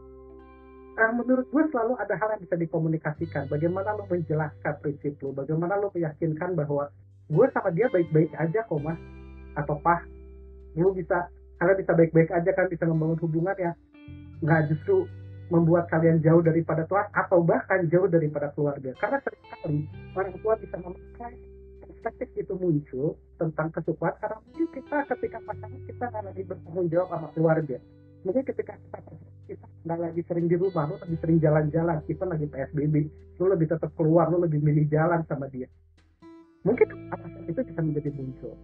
Menurut gue selalu ada hal yang bisa dikomunikasikan. Bagaimana lu menjelaskan prinsip lu, bagaimana lu meyakinkan bahwa gue sama dia baik-baik aja kok mas, atau pah, kalian bisa baik-baik aja kan, bisa membangun hubungan ya, nggak justru membuat kalian jauh daripada Tuhan atau bahkan jauh daripada keluarga. Karena seringkali orang tua bisa memakai perspektif itu muncul tentang kesukuan karena mungkin kita ketika pasangan kita nggak lagi bertanggung jawab sama keluarga. Mungkin ketika kita nggak lagi sering di rumah, lu lebih sering jalan-jalan, kita lagi PSBB, lu lebih tetap keluar, lu lebih milih jalan sama dia. Mungkin alasan itu bisa menjadi muncul.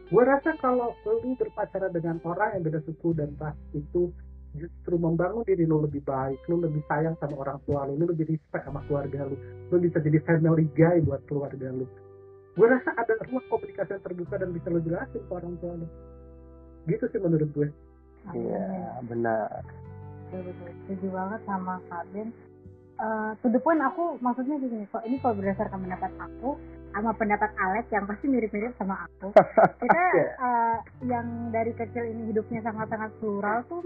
Gue rasa kalau lu berpacaran dengan orang yang beda suku dan ras itu justru membangun diri lu lebih baik, lu lebih sayang sama orang tua lu lebih respect sama keluarga lu bisa jadi family guy buat keluarga lu. Gue rasa ada ruang komunikasi yang terbuka dan bisa lu jelasin ke orang tua lu. Gitu sih menurut gue. Iya, benar. Betul, setuju banget sama Kak Ben. To the point aku maksudnya gini, ini kalau berdasarkan pendapat aku sama pendapat Alex yang pasti mirip-mirip sama aku. Kita yang dari kecil ini hidupnya sangat-sangat plural tuh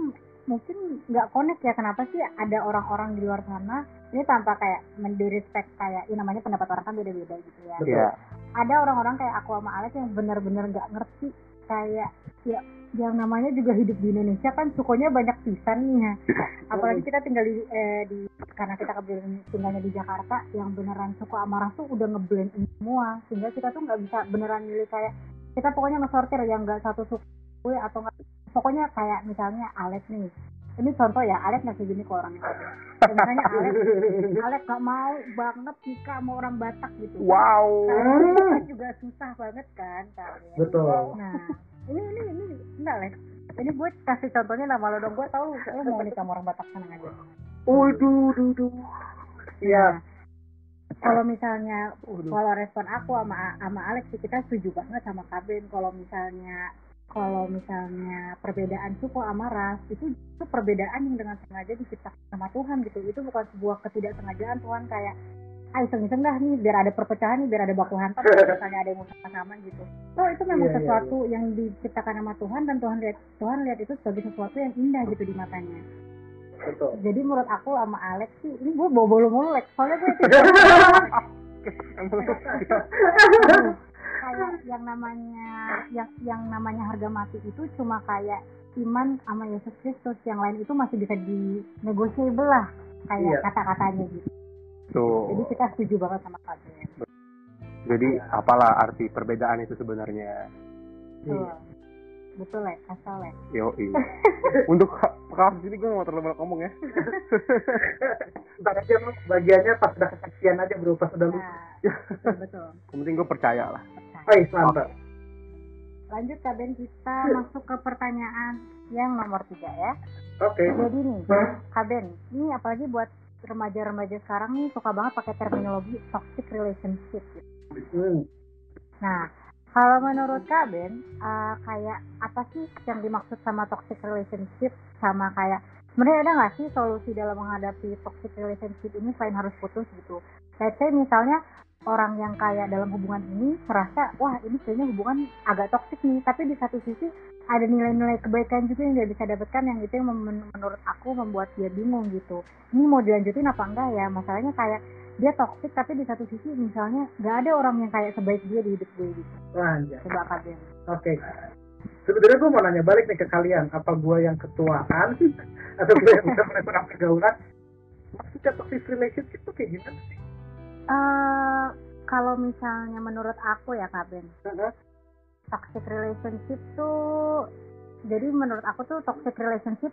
mungkin nggak connect ya, kenapa sih ada orang-orang di luar sana ini tanpa kayak mendirespect kayak namanya pendapat orang kan beda-beda gitu ya. Yeah. Ada orang-orang kayak aku sama Alex yang benar-benar nggak ngerti kayak ya yang namanya juga hidup di Indonesia kan sukunya banyak pisan nih ya. Apalagi kita tinggal di karena kita tinggalnya di Jakarta yang beneran suku amarah tuh udah ngeblend semua sehingga kita tuh nggak bisa beneran milih kayak kita pokoknya ngesortir yang nggak satu suku atau nggak, pokoknya kayak misalnya Alex nih ini contoh ya, Alex ngasih gini ke orangnya. Misalnya Alex gak mau banget nikah sama orang Batak gitu. Wow. Karena kita juga susah banget kan. Betul. Nah, ini enggak Lex. Ini gue kasih contohnya nama lo dong. Gue tahu lo mau nikah sama orang Batak, seneng aja. Waduh. Iya. Nah, kalau misalnya kalau respon aku sama Alex sih, kita setuju banget sama Kaben. Kalau misalnya perbedaan suku sama ras itu perbedaan yang dengan sengaja diciptakan sama Tuhan gitu. Itu bukan sebuah ketidaksengajaan Tuhan kayak iseng-iseng dah nih biar ada perpecahan nih, biar ada baku hantam misalnya ada yang sama gitu. Oh, itu memang sesuatu yang diciptakan sama Tuhan, dan Tuhan lihat itu sebagai sesuatu yang indah gitu di matanya. Betul. Jadi menurut aku sama Alex sih, ini gue bawa mulu Lex, soalnya gue itu kayak yang namanya harga mati itu cuma kayak iman sama Yesus Kristus, yang lain itu masih bisa di negotiable lah kayak kata-katanya gitu. Tuh. Jadi kita setuju banget sama kalian. Jadi apalah arti perbedaan itu sebenarnya? Betul ya, asal ya. Yoi. Untuk kasus ini gue gak mau terlalu banyak ngomong ya. Ntar aja lu bagiannya pas udah kesaksian aja bro, pas udah lu. Betul. Yang penting gue percaya lah. Mantap. Lanjut Kaben, kita masuk ke pertanyaan yang nomor 3 ya. Oke. Jadi nih, Kaben, ini apalagi buat remaja-remaja sekarang nih suka banget pakai terminologi toxic relationship gitu. Nah, kalau menurut Kaben, kayak apa sih yang dimaksud sama toxic relationship, sama kayak sebenarnya ada nggak sih solusi dalam menghadapi toxic relationship ini selain harus putus gitu? Let's say misalnya orang yang kayak dalam hubungan ini merasa, wah ini kayaknya hubungan agak toxic nih, tapi di satu sisi ada nilai-nilai kebaikan juga yang dia bisa dapatkan, yang itu yang menurut aku membuat dia bingung gitu. Ini mau dilanjutin apa enggak ya? Masalahnya kayak dia toksik tapi di satu sisi misalnya nggak ada orang yang kayak sebaik dia di hidup gue gitu. Lanjut. Coba Kaben. Oke. Sebenarnya gue mau nanya balik nih ke kalian, apa gue yang ketuaan atau gue yang udah mulai kurang pergaulan? Maksudnya toxic relationship itu kayak gimana sih? Kalau misalnya menurut aku ya Kaben, toxic relationship tuh, jadi menurut aku tuh toxic relationship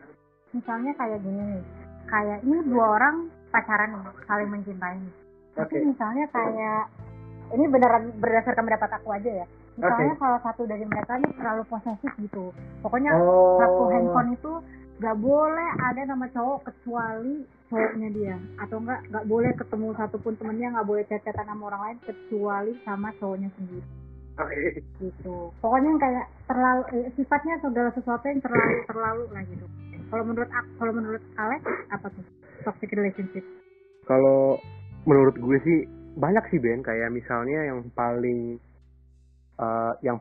misalnya kayak gini nih, kayak ini dua orang pacaran nih, saling mencintai nih. Tapi misalnya kayak, ini beneran berdasarkan pendapat aku aja ya, misalnya salah satu dari mereka nih terlalu posesif gitu, pokoknya satu handphone itu gak boleh ada nama cowok kecuali cowoknya dia, atau nggak boleh ketemu satupun temennya, nggak boleh chat-chatan sama orang lain kecuali sama cowoknya sendiri. Gitu. Pokoknya yang kayak terlalu sifatnya segala sesuatu yang terlalu lah gitu. Kalau menurut Alex apa tuh toxic relationship? Kalau menurut gue sih banyak sih Ben, kayak misalnya yang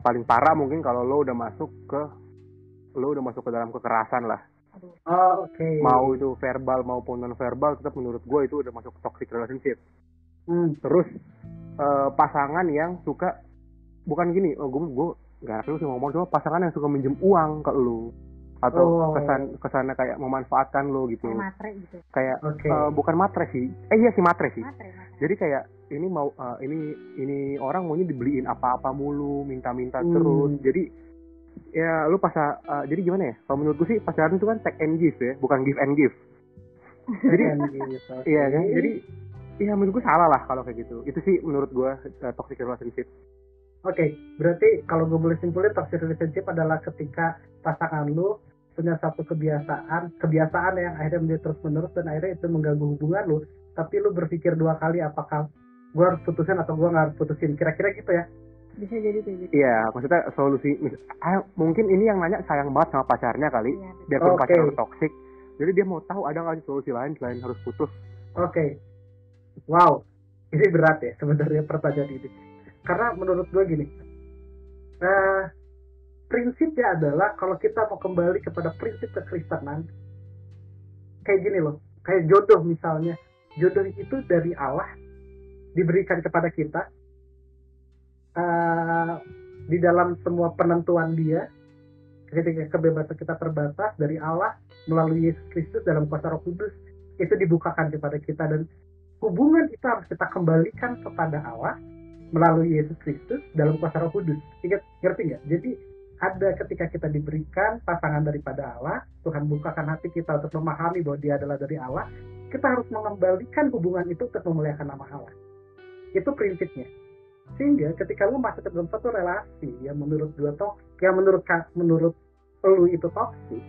paling parah mungkin kalau lo udah masuk ke dalam kekerasan lah. Mau itu verbal maupun non verbal, tetap menurut gue itu udah masuk toxic relationship. Terus pasangan yang suka, bukan gini, gue nggak tahu sih ngomong, cuma pasangan yang suka minjem uang ke lu atau kesana kayak memanfaatkan lo gitu. Kayak matre gitu. Kayak bukan matre sih. Iya sih matre sih. Matre. Jadi kayak ini mau ini orang maunya dibeliin apa-apa mulu, minta-minta terus. Jadi ya lu jadi gimana ya? Kalau menurut gue sih pacaran itu kan take and give ya, bukan give and give. Jadi iya kan? Jadi iya menurut gue salah lah kalau kayak gitu. Itu sih menurut gue toxic relationship. Berarti kalau gue boleh simpulin, toxic relationship adalah ketika pasangan lu punya satu kebiasaan yang akhirnya menjadi terus menerus dan akhirnya itu mengganggu hubungan lu, tapi lu berpikir dua kali apakah gue harus putusin atau gue nggak harus putusin, kira-kira gitu ya? Bisa jadi tuh gitu. Iya, maksudnya solusi mungkin ini yang nanya sayang banget sama pacarnya kali, biarpun pacarnya toksik, jadi dia mau tahu ada nggak solusi lain selain harus putus. Wow, ini berat ya sebenarnya pertanyaan ini, karena menurut gue gini, prinsipnya adalah kalau kita mau kembali kepada prinsip kekristenan, kayak gini loh, kayak jodoh misalnya, jodoh itu dari Allah diberikan kepada kita. Di dalam semua penentuan dia, ketika kebebasan kita terbatas dari Allah melalui Yesus Kristus dalam kuasa Roh Kudus, itu dibukakan kepada kita, dan hubungan itu harus kita kembalikan kepada Allah melalui Yesus Kristus dalam kuasa Roh Kudus. Ngerti nggak? Jadi ada ketika kita diberikan pasangan daripada Allah, Tuhan bukakan hati kita untuk memahami bahwa dia adalah dari Allah, kita harus mengembalikan hubungan itu untuk memuliakan nama Allah. Itu prinsipnya. Sehingga ketika lu masuk ke dalam satu relasi yang menurut gue yang menurut lu itu toksik,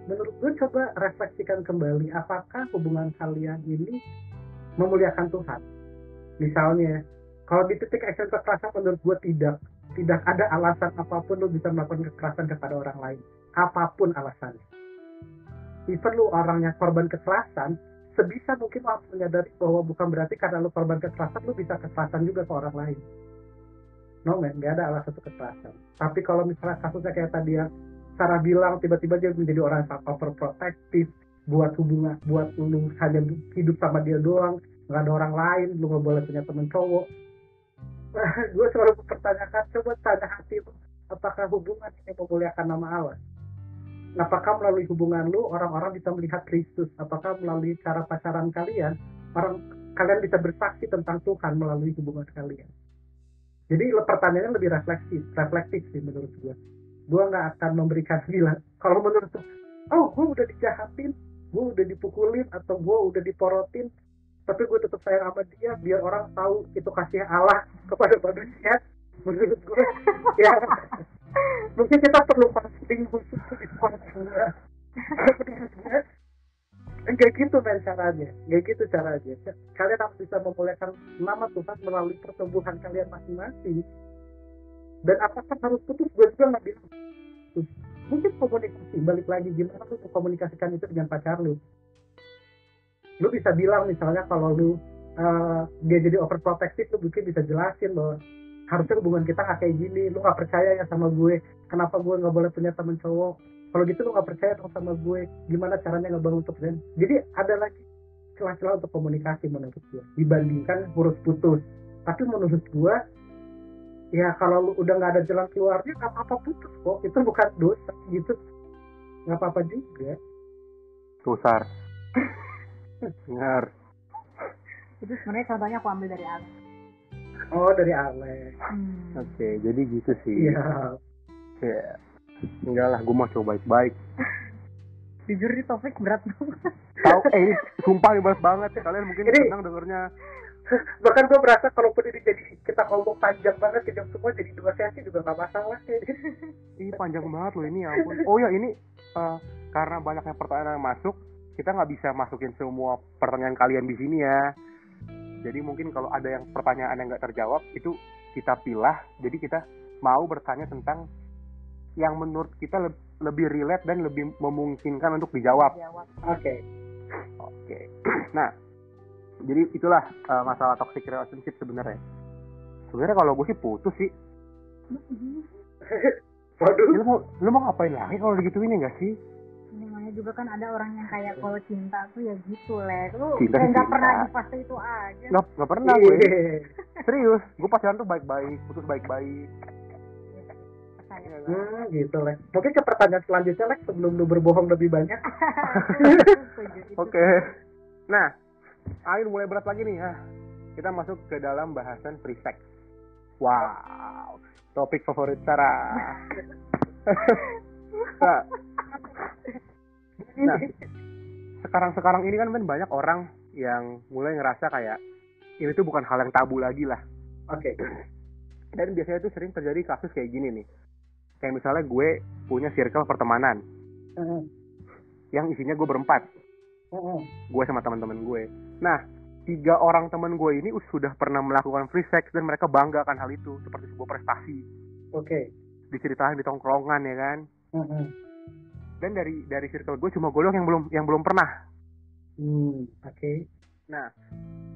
menurut gue coba refleksikan kembali apakah hubungan kalian ini memuliakan Tuhan. Misalnya, kalau di titik action kekerasan menurut gue tidak ada alasan apapun lu bisa melakukan kekerasan kepada orang lain, apapun alasannya. Even lu orangnya korban kekerasan, sebisa mungkin lu harus menyadari bahwa bukan berarti karena lu korban kekerasan lu bisa kekerasan juga ke orang lain. No man, gak ada alasan untuk kekerasan. Tapi kalau misalnya kasusnya kayak tadi yang Sarah bilang, tiba-tiba dia menjadi orang yang overprotective, buat hubungan, buat lu hanya hidup sama dia doang, gak ada orang lain, lu gak boleh punya temen cowok. Gue selalu mempertanyakan, coba tanya hati lu, apakah hubungan ini memuliakan nama Allah? Apakah melalui hubungan lu orang-orang bisa melihat Kristus? Apakah melalui cara pacaran kalian kalian bisa bersaksi tentang Tuhan melalui hubungan kalian? Jadi pertanyaannya lebih reflektif sih menurut gue. Gue nggak akan memberikan bilang kalau menurut gue, oh gue udah dijahatin, gue udah dipukulin atau gue udah diporotin, tapi gue tetap sayang sama dia biar orang tahu itu kasih Allah kepada manusia. Menurut gue ya mungkin kita perlu fasting khusus di sekolah. Enggak gitu men caranya, enggak gitu caranya. Kalian harus bisa memuliakan nama Tuhan melalui pertumbuhan kalian masing-masing. Dan apakah harus putus? Gue juga nggak bilang putus. Mungkin komunikasi, balik lagi gimana lu komunikasikan itu dengan pacar lu. Lu bisa bilang misalnya kalau lu dia jadi overprotective, lu mungkin bisa jelasin bahwa harusnya hubungan kita nggak kayak gini, lu nggak percaya ya sama gue, kenapa gue nggak boleh punya temen cowok, kalau gitu lu nggak percaya dong sama gue, gimana caranya ngebangun untuk dan jadi ada lagi celah-celah untuk komunikasi menurut gue dibandingkan huruf putus. Tapi menurut gue ya kalau lu udah nggak ada jalan keluarnya nggak apa-apa putus kok, itu bukan dosa gitu, nggak apa-apa juga. Susar. Dengar. Itu sebenarnya contohnya aku ambil dari Alex. Oh, dari Alex. Oke, jadi gitu sih. Iya. Ya. Enggak lah, gue mau coba baik-baik. Jujur ini topik berat banget. Tahu, ini sumpah ini berat banget ya. Kalian mungkin Ini, senang dengernya. Bahkan gue merasa kalaupun ini jadi kita ngomong panjang banget sejam semua jadi 2 sesi juga nggak masalah. Ini panjang banget loh ini, ya ampun. Oh ya ini karena banyaknya pertanyaan yang masuk, kita nggak bisa masukin semua pertanyaan kalian di sini ya. Jadi mungkin kalau ada yang pertanyaan yang nggak terjawab itu kita pilah. Jadi kita mau bertanya tentang yang menurut kita lebih relate dan lebih memungkinkan untuk dijawab. Oke. Nah, jadi itulah masalah toxic relationship sebenarnya. Sebenarnya kalau gue sih putus sih. Waduh. Lu mau ngapain lagi kalau digituin ya nggak sih? Namanya juga kan ada orang yang kayak kalau cinta tuh ya gitu lah. Lu Cinta nggak cinta. pernah di fase itu aja. Nggak pernah gue. Serius, gue pacaran tuh baik-baik, putus baik-baik. Gitu lah. Mungkin ke pertanyaan selanjutnya lah sebelum lu berbohong lebih banyak. Oke. Nah, ayo mulai berat lagi nih ya. Kita masuk ke dalam bahasan free sex. Wow, topik favorit Sarah. Nah, sekarang ini kan banyak orang yang mulai ngerasa kayak ini tuh bukan hal yang tabu lagi lah. Oke. Dan biasanya tuh sering terjadi kasus kayak gini nih. Kayak misalnya gue punya circle pertemanan yang isinya gue berempat. Gue sama teman-teman gue. Nah, 3 orang teman gue ini sudah pernah melakukan free sex dan mereka bangga akan hal itu seperti sebuah prestasi. Oke. Diceritain di tongkrongan ya kan. Dan dari circle gue cuma gue doang yang belum pernah. Oke. Nah,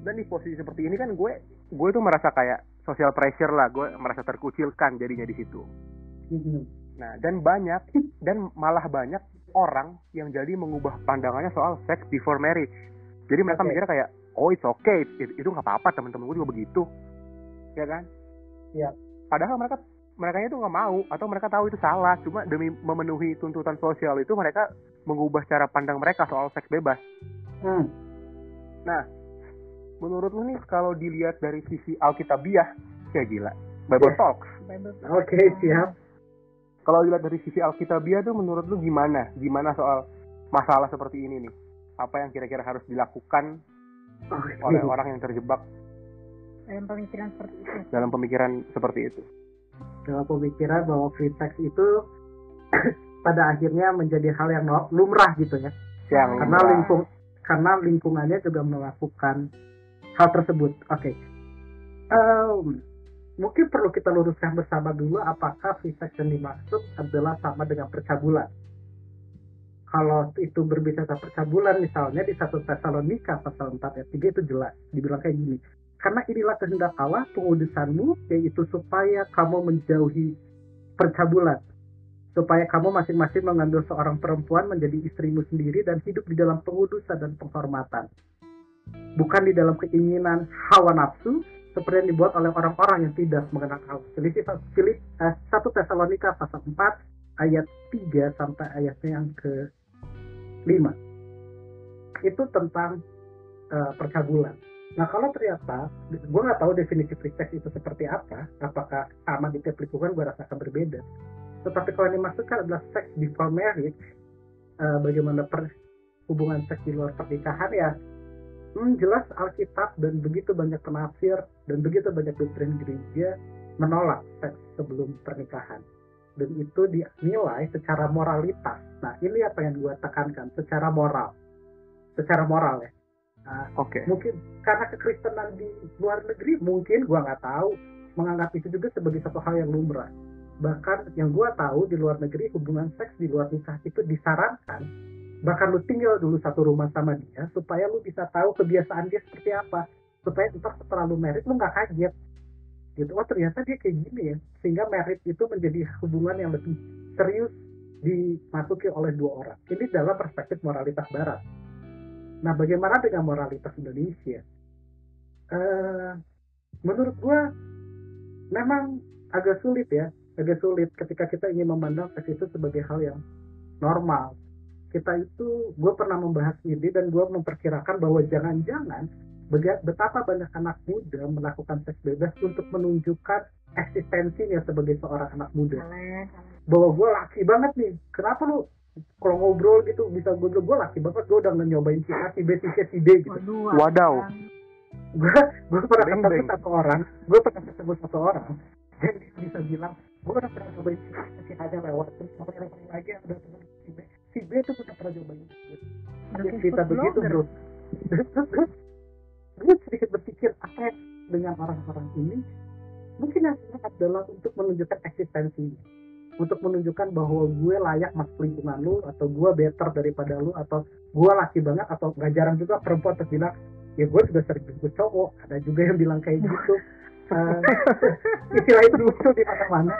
dan di posisi seperti ini kan gue tuh merasa kayak social pressure lah, gue merasa terkucilkan jadinya di situ. Nah, dan malah banyak orang yang jadi mengubah pandangannya soal sex before marriage. Jadi mereka mikirnya kayak, oh it's okay, itu nggak apa-apa, teman-teman gue juga begitu, ya kan? Iya. Padahal mereka itu nggak mau atau mereka tahu itu salah, cuma demi memenuhi tuntutan sosial itu mereka mengubah cara pandang mereka soal seks bebas. Nah, menurut lu nih kalau dilihat dari sisi Alkitabiah, kayak gila, Bible Talks. Oke, siap. kalau dilihat dari sisi Alkitabiah tuh menurut lu gimana soal masalah seperti ini nih? Apa yang kira-kira harus dilakukan oleh orang yang terjebak dalam pemikiran seperti itu? Dalam pemikiran bahwa free sex itu pada akhirnya menjadi hal yang lumrah gitu ya. Karena lingkungannya juga melakukan hal tersebut. Oke. Mungkin perlu kita luruskan bersama dulu apakah free sex yang dimaksud adalah sama dengan percabulan. Kalau itu berbicara percabulan, misalnya di 1 Tesalonika pasal 4 ayat 3 itu jelas dibilang kayak gini. Karena inilah kehendak Allah pengudusanmu, yaitu supaya kamu menjauhi percabulan, supaya kamu masing-masing mengambil seorang perempuan menjadi istrimu sendiri dan hidup di dalam pengudusan dan penghormatan, bukan di dalam keinginan hawa nafsu seperti yang dibuat oleh orang-orang yang tidak mengenal Allah. 1 Tesalonika pasal 4 ayat 3 sampai ayatnya yang ke-5 itu tentang percabulan. Nah, kalau ternyata gue nggak tahu definisi free sex itu seperti apa, apakah sama di tiap lingkungan, gue rasakan berbeda. Tetapi kalau yang dimaksudkan adalah sex before marriage, bagaimana hubungan seks di luar pernikahan, ya jelas Alkitab dan begitu banyak penafsir dan begitu banyak doktrin gereja menolak seks sebelum pernikahan, dan itu dinilai secara moralitas. Nah, ini apa yang gue tekankan, secara moral ya. Mungkin karena kekristenan di luar negeri, mungkin gue nggak tahu, menganggap itu juga sebagai satu hal yang lumrah. Bahkan yang gue tahu di luar negeri, hubungan seks di luar nikah itu disarankan. Bahkan lu tinggal dulu satu rumah sama dia supaya lu bisa tahu kebiasaan dia seperti apa, supaya ntar setelah lu married lu nggak kaget gitu. Oh, ternyata dia kayak gini ya. Sehingga married itu menjadi hubungan yang lebih serius dimasuki oleh dua orang. Ini dalam perspektif moralitas barat. Nah, bagaimana dengan moralitas Indonesia? Menurut gue memang agak sulit ketika kita ingin memandang seks itu sebagai hal yang normal. Gue pernah membahas ini dan gue memperkirakan bahwa jangan-jangan betapa banyak anak muda melakukan seks bebas untuk menunjukkan eksistensinya sebagai seorang anak muda. Bahwa gue laki banget nih, kenapa lu kalau ngobrol gitu bisa gue laki banget, gue udah nyobain si A, si B, si C, si D gitu. Wadaw. Gue pernah ketemu satu orang dan dia bisa bilang, gue udah pernah nyobain si A nya lewat, terus orang lagi udah temen si B. Si B itu udah pernah nyobain kita begitu, bro. Gue sedikit berpikir, apa dengan orang-orang ini mungkin yang adalah untuk menunjukkan eksistensi, untuk menunjukkan bahwa gue layak masuk lingkungan lu, atau gue better daripada lu, atau gue laki banget, atau gak jarang juga perempuan terbilang, ya gue sudah sering jemput cowok. Ada juga yang bilang kayak gitu. Istilah itu muncul di mana-mana.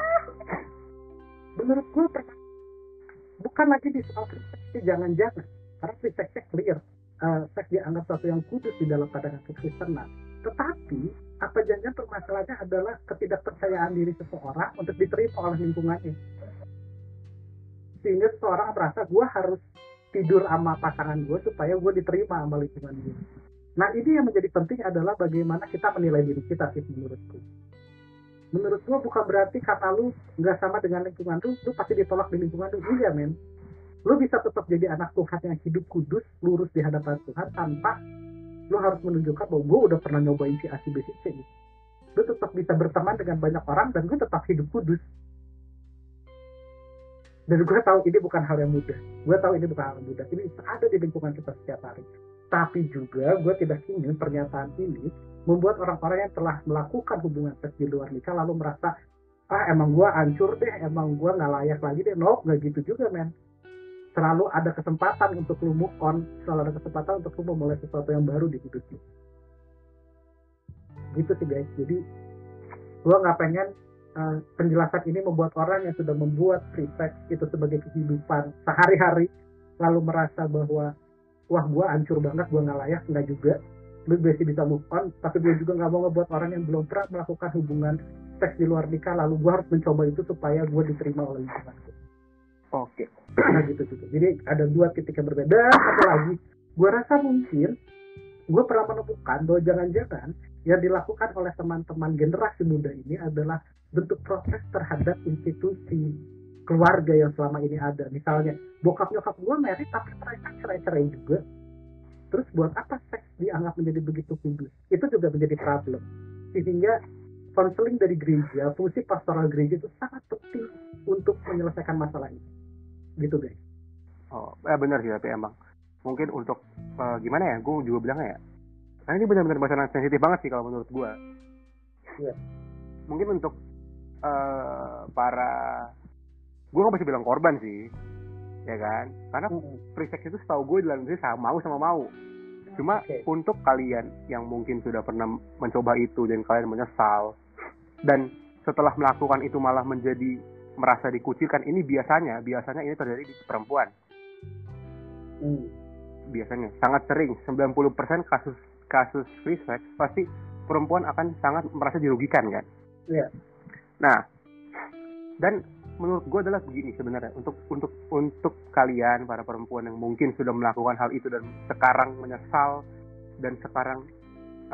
Menurut gue bukan lagi di soal seks, jangan-jangan karena free sex clear, seks dianggap sesuatu yang kudus di dalam pandangan kekristenan. Tetapi apa jangan permasalahannya adalah ketidakpercayaan diri seseorang untuk diterima oleh lingkungannya, sehingga seseorang merasa gue harus tidur sama pasangan gue supaya gue diterima sama lingkungan gue. Nah, ini yang menjadi penting adalah bagaimana kita menilai diri kita sih menurutku. Menurut gue bukan berarti karena lu nggak sama dengan lingkungan lu pasti ditolak di lingkungan lu. Iya, men. Lu bisa tetap jadi anak Tuhan yang hidup kudus, lurus di hadapan Tuhan, tanpa lu harus menunjukkan bahwa gue udah pernah nyobain si A, si B, si C. Lu tetap bisa berteman dengan banyak orang dan gue tetap hidup kudus. Dan gue tahu ini bukan hal yang mudah. Ini ada di lingkungan kita setiap hari. Tapi juga gue tidak ingin pernyataan ini membuat orang-orang yang telah melakukan hubungan seks di luar nikah lalu merasa, emang gue hancur deh, emang gue gak layak lagi deh. No, gak gitu juga, men. Selalu ada kesempatan untuk lu move on, selalu ada kesempatan untuk lu memulai sesuatu yang baru di hidup lu. Gitu sih, guys. Jadi gue gak pengen penjelasan ini membuat orang yang sudah membuat free sex itu sebagai kehidupan sehari-hari lalu merasa bahwa wah, gue hancur banget, gue gak layak. Enggak juga. Lu biasa bisa move on, tapi gue juga gak mau ngebuat orang yang belum pernah melakukan hubungan seks di luar nikah lalu gue harus mencoba itu supaya gue diterima oleh lingkungan. Oke. Nah, gitu. Jadi ada dua titik yang berbeda. Satu lagi, gue rasa mungkin gue pernah menemukan bahwa jangan-jangan yang dilakukan oleh teman-teman generasi muda ini adalah bentuk protes terhadap institusi keluarga yang selama ini ada. Misalnya bokap nyokap gue married tapi mereka cerai-cerai juga. Terus buat apa seks dianggap menjadi begitu kudus? Itu juga menjadi problem. Sehingga konseling dari gereja, fungsi pastoral gereja itu sangat penting untuk menyelesaikan masalah ini. Gitu guys. Oh, benar sih, tapi emang mungkin untuk gimana ya, gue juga bilangnya ya, karena ini benar-benar masalah sensitif banget sih kalau menurut gue. Iya. Mungkin untuk para, gue nggak bisa bilang korban sih, ya kan? Karena free sex itu setahu gue dalam sih mau sama mau. Cuma untuk kalian yang mungkin sudah pernah mencoba itu dan kalian menyesal, dan setelah melakukan itu malah menjadi merasa dikucilkan, ini biasanya ini terjadi di perempuan. Biasanya sangat sering, 90% kasus free sex pasti perempuan akan sangat merasa dirugikan kan. Iya. Nah, dan menurut gue adalah begini sebenarnya, untuk kalian para perempuan yang mungkin sudah melakukan hal itu dan sekarang menyesal dan sekarang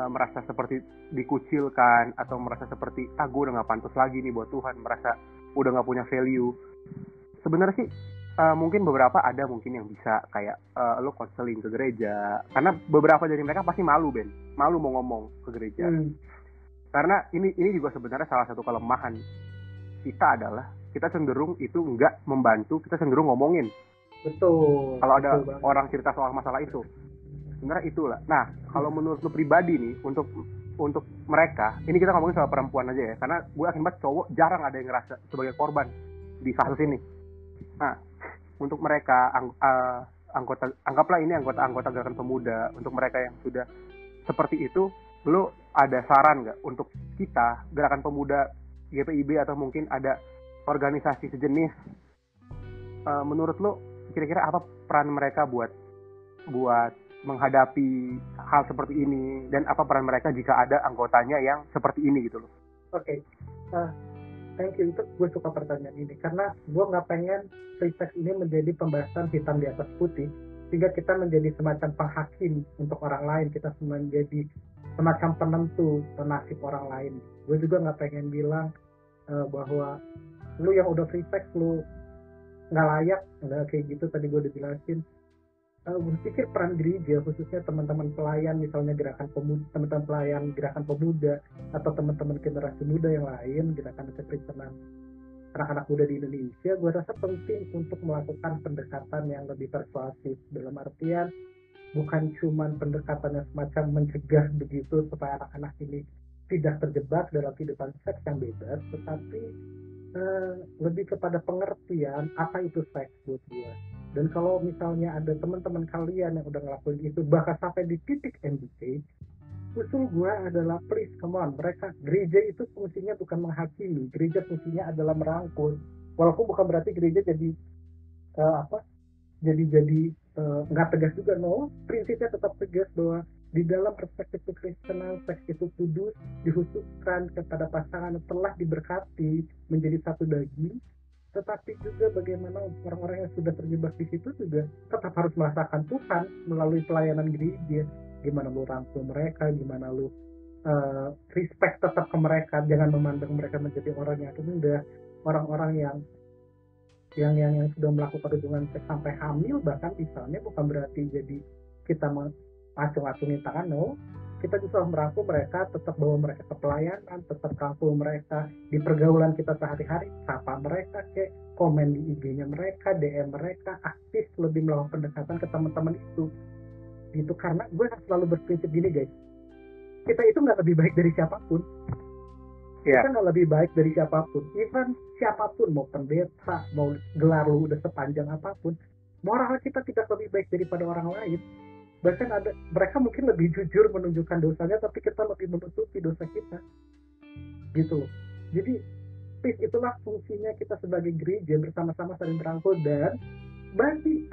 merasa seperti dikucilkan atau merasa seperti gue udah nggak pantas lagi nih buat Tuhan, merasa udah nggak punya value. Sebenarnya sih mungkin beberapa ada mungkin yang bisa kayak lo konseling ke gereja, karena beberapa dari mereka pasti malu mau ngomong ke gereja. Karena ini juga sebenarnya salah satu kelemahan kita adalah kita cenderung itu nggak membantu, kita cenderung ngomongin. Betul. Kalau ada orang cerita soal masalah itu, sebenarnya itulah. Nah, kalau menurut lu pribadi nih, untuk mereka, ini kita ngomongin soal perempuan aja ya, karena gue yakin banget cowok jarang ada yang ngerasa sebagai korban di kasus ini. Nah, untuk mereka anggaplah ini anggota gerakan pemuda, untuk mereka yang sudah seperti itu, lu ada saran nggak untuk kita gerakan pemuda GPIB atau mungkin ada organisasi sejenis, menurut lo kira-kira apa peran mereka buat menghadapi hal seperti ini, dan apa peran mereka jika ada anggotanya yang seperti ini gitu loh? Oke. Thank you, itu gue suka pertanyaan ini karena gue nggak pengen free sex ini menjadi pembahasan hitam di atas putih sehingga kita menjadi semacam penghakim untuk orang lain, kita menjadi semacam penentu nasib orang lain. Gue juga nggak pengen bilang bahwa lu yang udah free sex lu nggak layak, nggak kayak gitu. Tadi gue udah jelasin. Gue pikir peran gereja, khususnya teman-teman pelayan, misalnya teman-teman pelayan gerakan pemuda atau teman-teman generasi muda yang lain, gerakan kekristenan anak-anak muda di Indonesia, gue rasa penting untuk melakukan pendekatan yang lebih persuasif, dalam artian bukan cuma pendekatan yang semacam mencegah begitu supaya anak-anak ini tidak terjebak dalam kehidupan seks yang bebas, tetapi lebih kepada pengertian apa itu seks buat gue. Dan kalau misalnya ada teman-teman kalian yang udah ngelakuin itu bahkan sampai di titik MBA, usul gue adalah please come on, gereja itu fungsinya bukan menghakimi, gereja fungsinya adalah merangkul. Walaupun bukan berarti gereja jadi nggak tegas juga, no, prinsipnya tetap tegas bahwa di dalam perspektif kekristenan seks itu kudus, dikhususkan kepada pasangan yang telah diberkati menjadi satu daging. Tetapi juga bagaimana orang-orang yang sudah terjebak di situ juga tetap harus merasakan Tuhan melalui pelayanan gereja. Gimana lu rangkul mereka, gimana lu respect tetap ke mereka, jangan memandang mereka menjadi orang yang rendah, orang-orang yang sudah melakukan hubungan seks sampai hamil bahkan misalnya, bukan berarti jadi kita acung-acungin tangan, no. Kita bisa merangkul mereka, tetap bawa mereka ke pelayanan, tetap rangkul mereka di pergaulan kita sehari-hari, sapa mereka, komen di IG-nya mereka, DM mereka, aktif lebih melakukan pendekatan ke teman-teman itu. Gitu, karena gue selalu berprinsip gini guys, kita itu nggak lebih baik dari siapapun. Kita nggak lebih baik dari siapapun, even siapapun, mau pendeta, mau gelar lu udah sepanjang apapun, moral kita tidak lebih baik daripada orang lain. Bahkan mereka mungkin lebih jujur menunjukkan dosanya, tapi kita lebih menutupi dosa kita. Gitu. Jadi itulah fungsinya kita sebagai gereja, bersama-sama saling merangkul, dan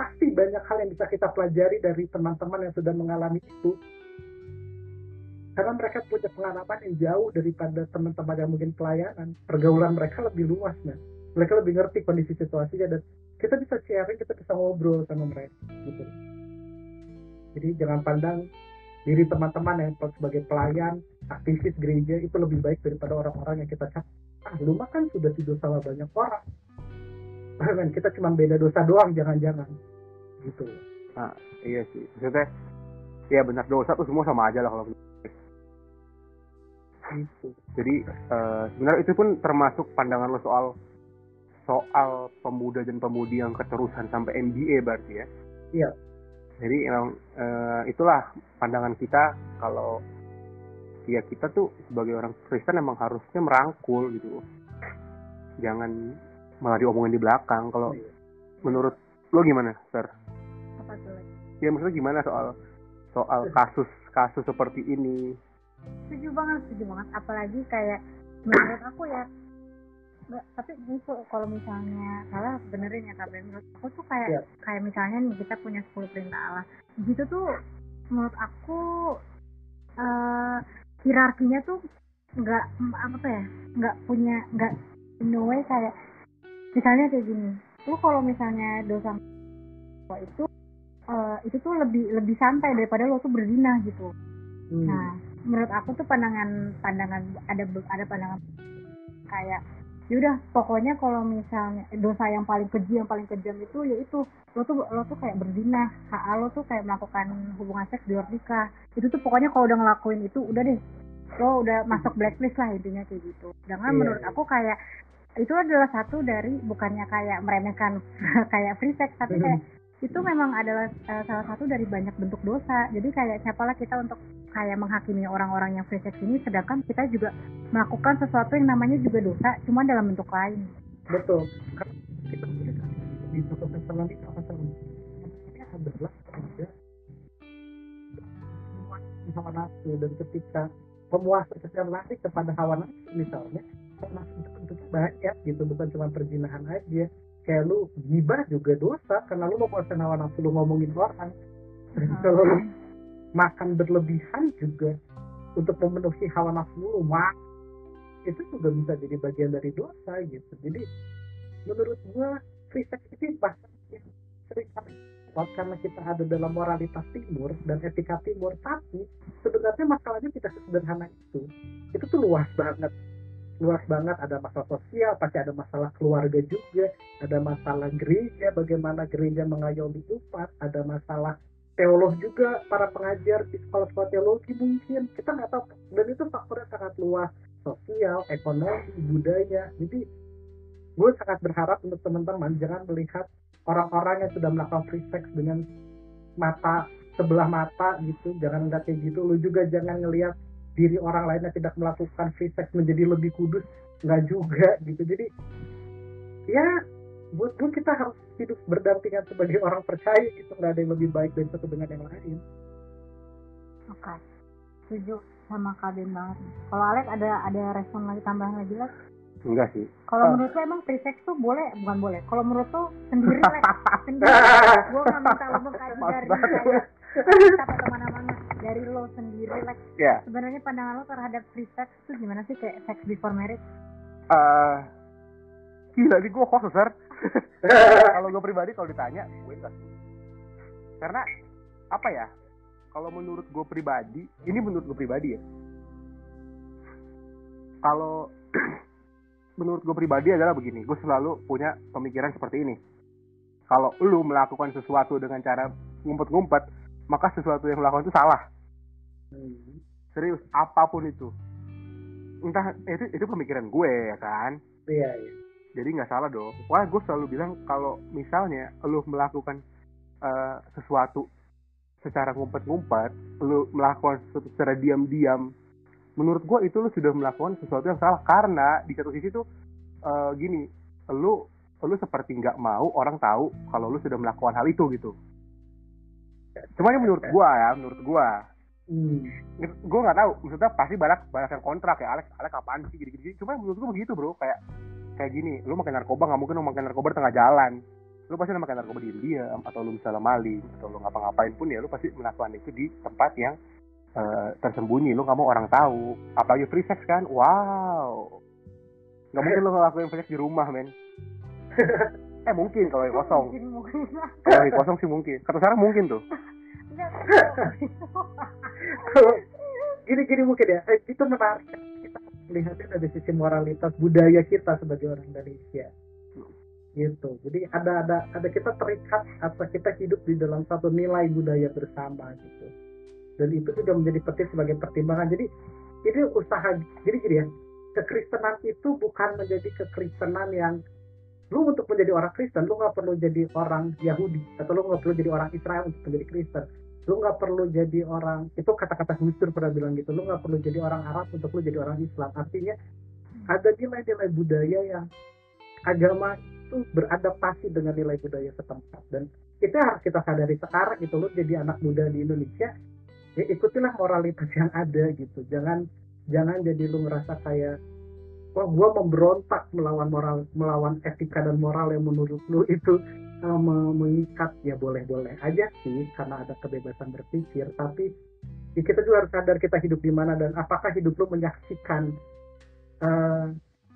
pasti banyak hal yang bisa kita pelajari dari teman-teman yang sudah mengalami itu. Karena mereka punya pengalaman yang jauh daripada teman-teman yang mungkin pelayanan. Pergaulan mereka lebih luas, nah. Mereka lebih ngerti kondisi situasinya, dan kita bisa sharing, kita bisa ngobrol sama mereka. Gitu. Jadi jangan pandang diri teman-teman yang sebagai pelayan, aktivis gereja itu lebih baik daripada orang-orang yang kita cap. Lu mah kan sudah tidur sama banyak orang. Men, kita cuma beda dosa doang, jangan-jangan gitu. Nah, iya sih. Maksudnya, ya benar, dosa tuh semua sama aja lah kalau Gitu. jadi sebenarnya itu pun termasuk pandangan lo soal pemuda dan pemudi yang keterusan sampai NBA berarti ya. Iya. Jadi emang itulah pandangan kita kalau ya kita tuh sebagai orang Kristen emang harusnya merangkul gitu. Jangan malah diomongin di belakang. Kalau menurut lo gimana, Sir? Apa tuh? Ya maksudnya gimana soal kasus seperti ini? Setuju banget. Apalagi kayak menurut aku ya, nggak, tapi itu kalau misalnya salah benerin ya Kak Ben. Menurut aku tuh kayak misalnya nih kita punya 10 perintah Allah. Gitu tuh menurut aku hierarkinya tuh nggak in a way kayak misalnya kayak gini. Lu kalau misalnya dosa itu tuh lebih santai daripada lo tuh berzina gitu. Nah, menurut aku tuh pandangan ada pandangan kayak yaudah pokoknya kalau misalnya dosa yang paling kejam itu yaitu lo tuh kayak berzina, lo tuh kayak melakukan hubungan seks di luar nikah. Itu tuh pokoknya kalau udah ngelakuin itu udah deh, lo udah masuk blacklist lah intinya kayak gitu. Sedangkan menurut aku kayak itu adalah satu dari, bukannya kayak meremehkan kayak free sex, tapi kayak itu memang adalah salah satu dari banyak bentuk dosa. Jadi kayak siapalah kita untuk kayak menghakimi orang-orang yang free sex ini, sedangkan kita juga melakukan sesuatu yang namanya juga dosa, cuma dalam bentuk lain. Betul. Karena kita di satu Tesalonika pasal ini adalah hawa nafsu, dan ketika pemuasa sedang lari kepada hawa nafsu misalnya, hawa nafsu itu bentuknya banyak gitu, bukan cuma perzinahan aja. Kayak lu gibah juga dosa karena lu mau kuasain hawa nafsu, lu ngomongin orang. Kalau lu makan berlebihan juga untuk memenuhi hawa nafsu lu, itu juga bisa jadi bagian dari dosa gitu. Jadi menurut gua free sex itu bahkan sering kali karena kita ada dalam moralitas timur dan etika timur, tapi sebenarnya masalahnya tidak sesederhana itu. Itu tuh luas banget, ada masalah sosial, pasti ada masalah keluarga juga, ada masalah gereja, bagaimana gereja mengayomi umat, ada masalah teolog juga, para pengajar di sekolah-sekolah teologi mungkin, kita nggak tahu, dan itu faktornya sangat luas, sosial, ekonomi, budaya. Jadi gue sangat berharap untuk teman-teman jangan melihat orang-orang yang sudah melakukan free sex dengan mata sebelah mata gitu, jangan ngeliat kayak gitu. Lu juga jangan ngelihat diri orang lain yang tidak melakukan free sex menjadi lebih kudus, nggak juga gitu. Jadi ya buat kita harus hidup berdampingan sebagai orang percaya gitu, nggak ada yang lebih baik dari satu dengan yang lain. Oke, setuju sama Kak Ben banget. Kalau Alex ada respon lagi, tambahan lagi lah? Enggak sih. Kalau menurut lo emang free sex tuh bukan boleh. Kalau menurut lo sendiri Lex, sendiri. Gue nggak minta lo mengkaji dari kita atau mana-mana, dari lo sendiri Lex. Yeah. Sebenarnya pandangan lo terhadap free sex tuh gimana sih, kayak sex before marriage? Gila nih gue host besar. Kalau gue pribadi kalau ditanya gue enggak. Karena apa ya? Kalau menurut gue pribadi, ini menurut gue pribadi ya. Kalau menurut gue pribadi adalah begini, gue selalu punya pemikiran seperti ini. Kalau lu melakukan sesuatu dengan cara ngumpet-ngumpet, maka sesuatu yang melakukan itu salah. Serius, apapun itu. Entah itu pemikiran gue ya kan. Iya. Jadi nggak salah dong. Wah, gue selalu bilang kalau misalnya lu melakukan sesuatu secara ngumpet-ngumpet, lu melakukan sesuatu secara diam-diam, menurut gue itu lu sudah melakukan sesuatu yang salah. Karena di satu sisi tuh gini, lu seperti nggak mau orang tahu kalau lu sudah melakukan hal itu gitu. Cuman menurut gue gue nggak tahu, maksudnya pasti banyak yang kontrak ya, Alex apaan sih gini. Cuma menurut gue begitu bro, kayak gini, lu makan narkoba nggak mungkin lu makan narkoba di tengah jalan. Lu pasti makan narkoba diam-diam, atau lu misalnya maling, atau lu ngapa-ngapain pun ya lu pasti melakukan itu di tempat yang tersembunyi, lu nggak mau orang tahu. Apalagi free sex kan, wow, nggak mungkin lu ngelakuin free sex di rumah men. Mungkin kalau yang kosong. Kalau yang kosong sih mungkin. Kata Sarah mungkin tuh. Gini mungkin ya, itu menarik. Kita lihatnya dari sisi moralitas budaya kita sebagai orang Indonesia. gitu. Jadi ada kita terikat atau kita hidup di dalam satu nilai budaya bersama gitu. Dan itu juga menjadi penting sebagai pertimbangan. Jadi ini usaha, jadi gini ya, kekristenan itu bukan menjadi kekristenan yang lu untuk menjadi orang Kristen lu nggak perlu jadi orang Yahudi, atau lu nggak perlu jadi orang Israel untuk menjadi Kristen. Lu nggak perlu jadi orang, itu kata-kata Gus Dur pernah bilang gitu, lu nggak perlu jadi orang Arab untuk lu jadi orang Islam. Artinya ada nilai-nilai budaya yang agama itu beradaptasi dengan nilai budaya setempat, dan itu harus kita sadari sekarang gitu. Lu jadi anak muda di Indonesia, ya ikutilah moralitas yang ada gitu. Jangan jadi lu ngerasa kayak wah gue memberontak melawan etika dan moral yang menurut lu itu mengikat. Ya boleh-boleh aja sih karena ada kebebasan berpikir, tapi ya kita juga harus sadar kita hidup di mana dan apakah hidup lu menyaksikan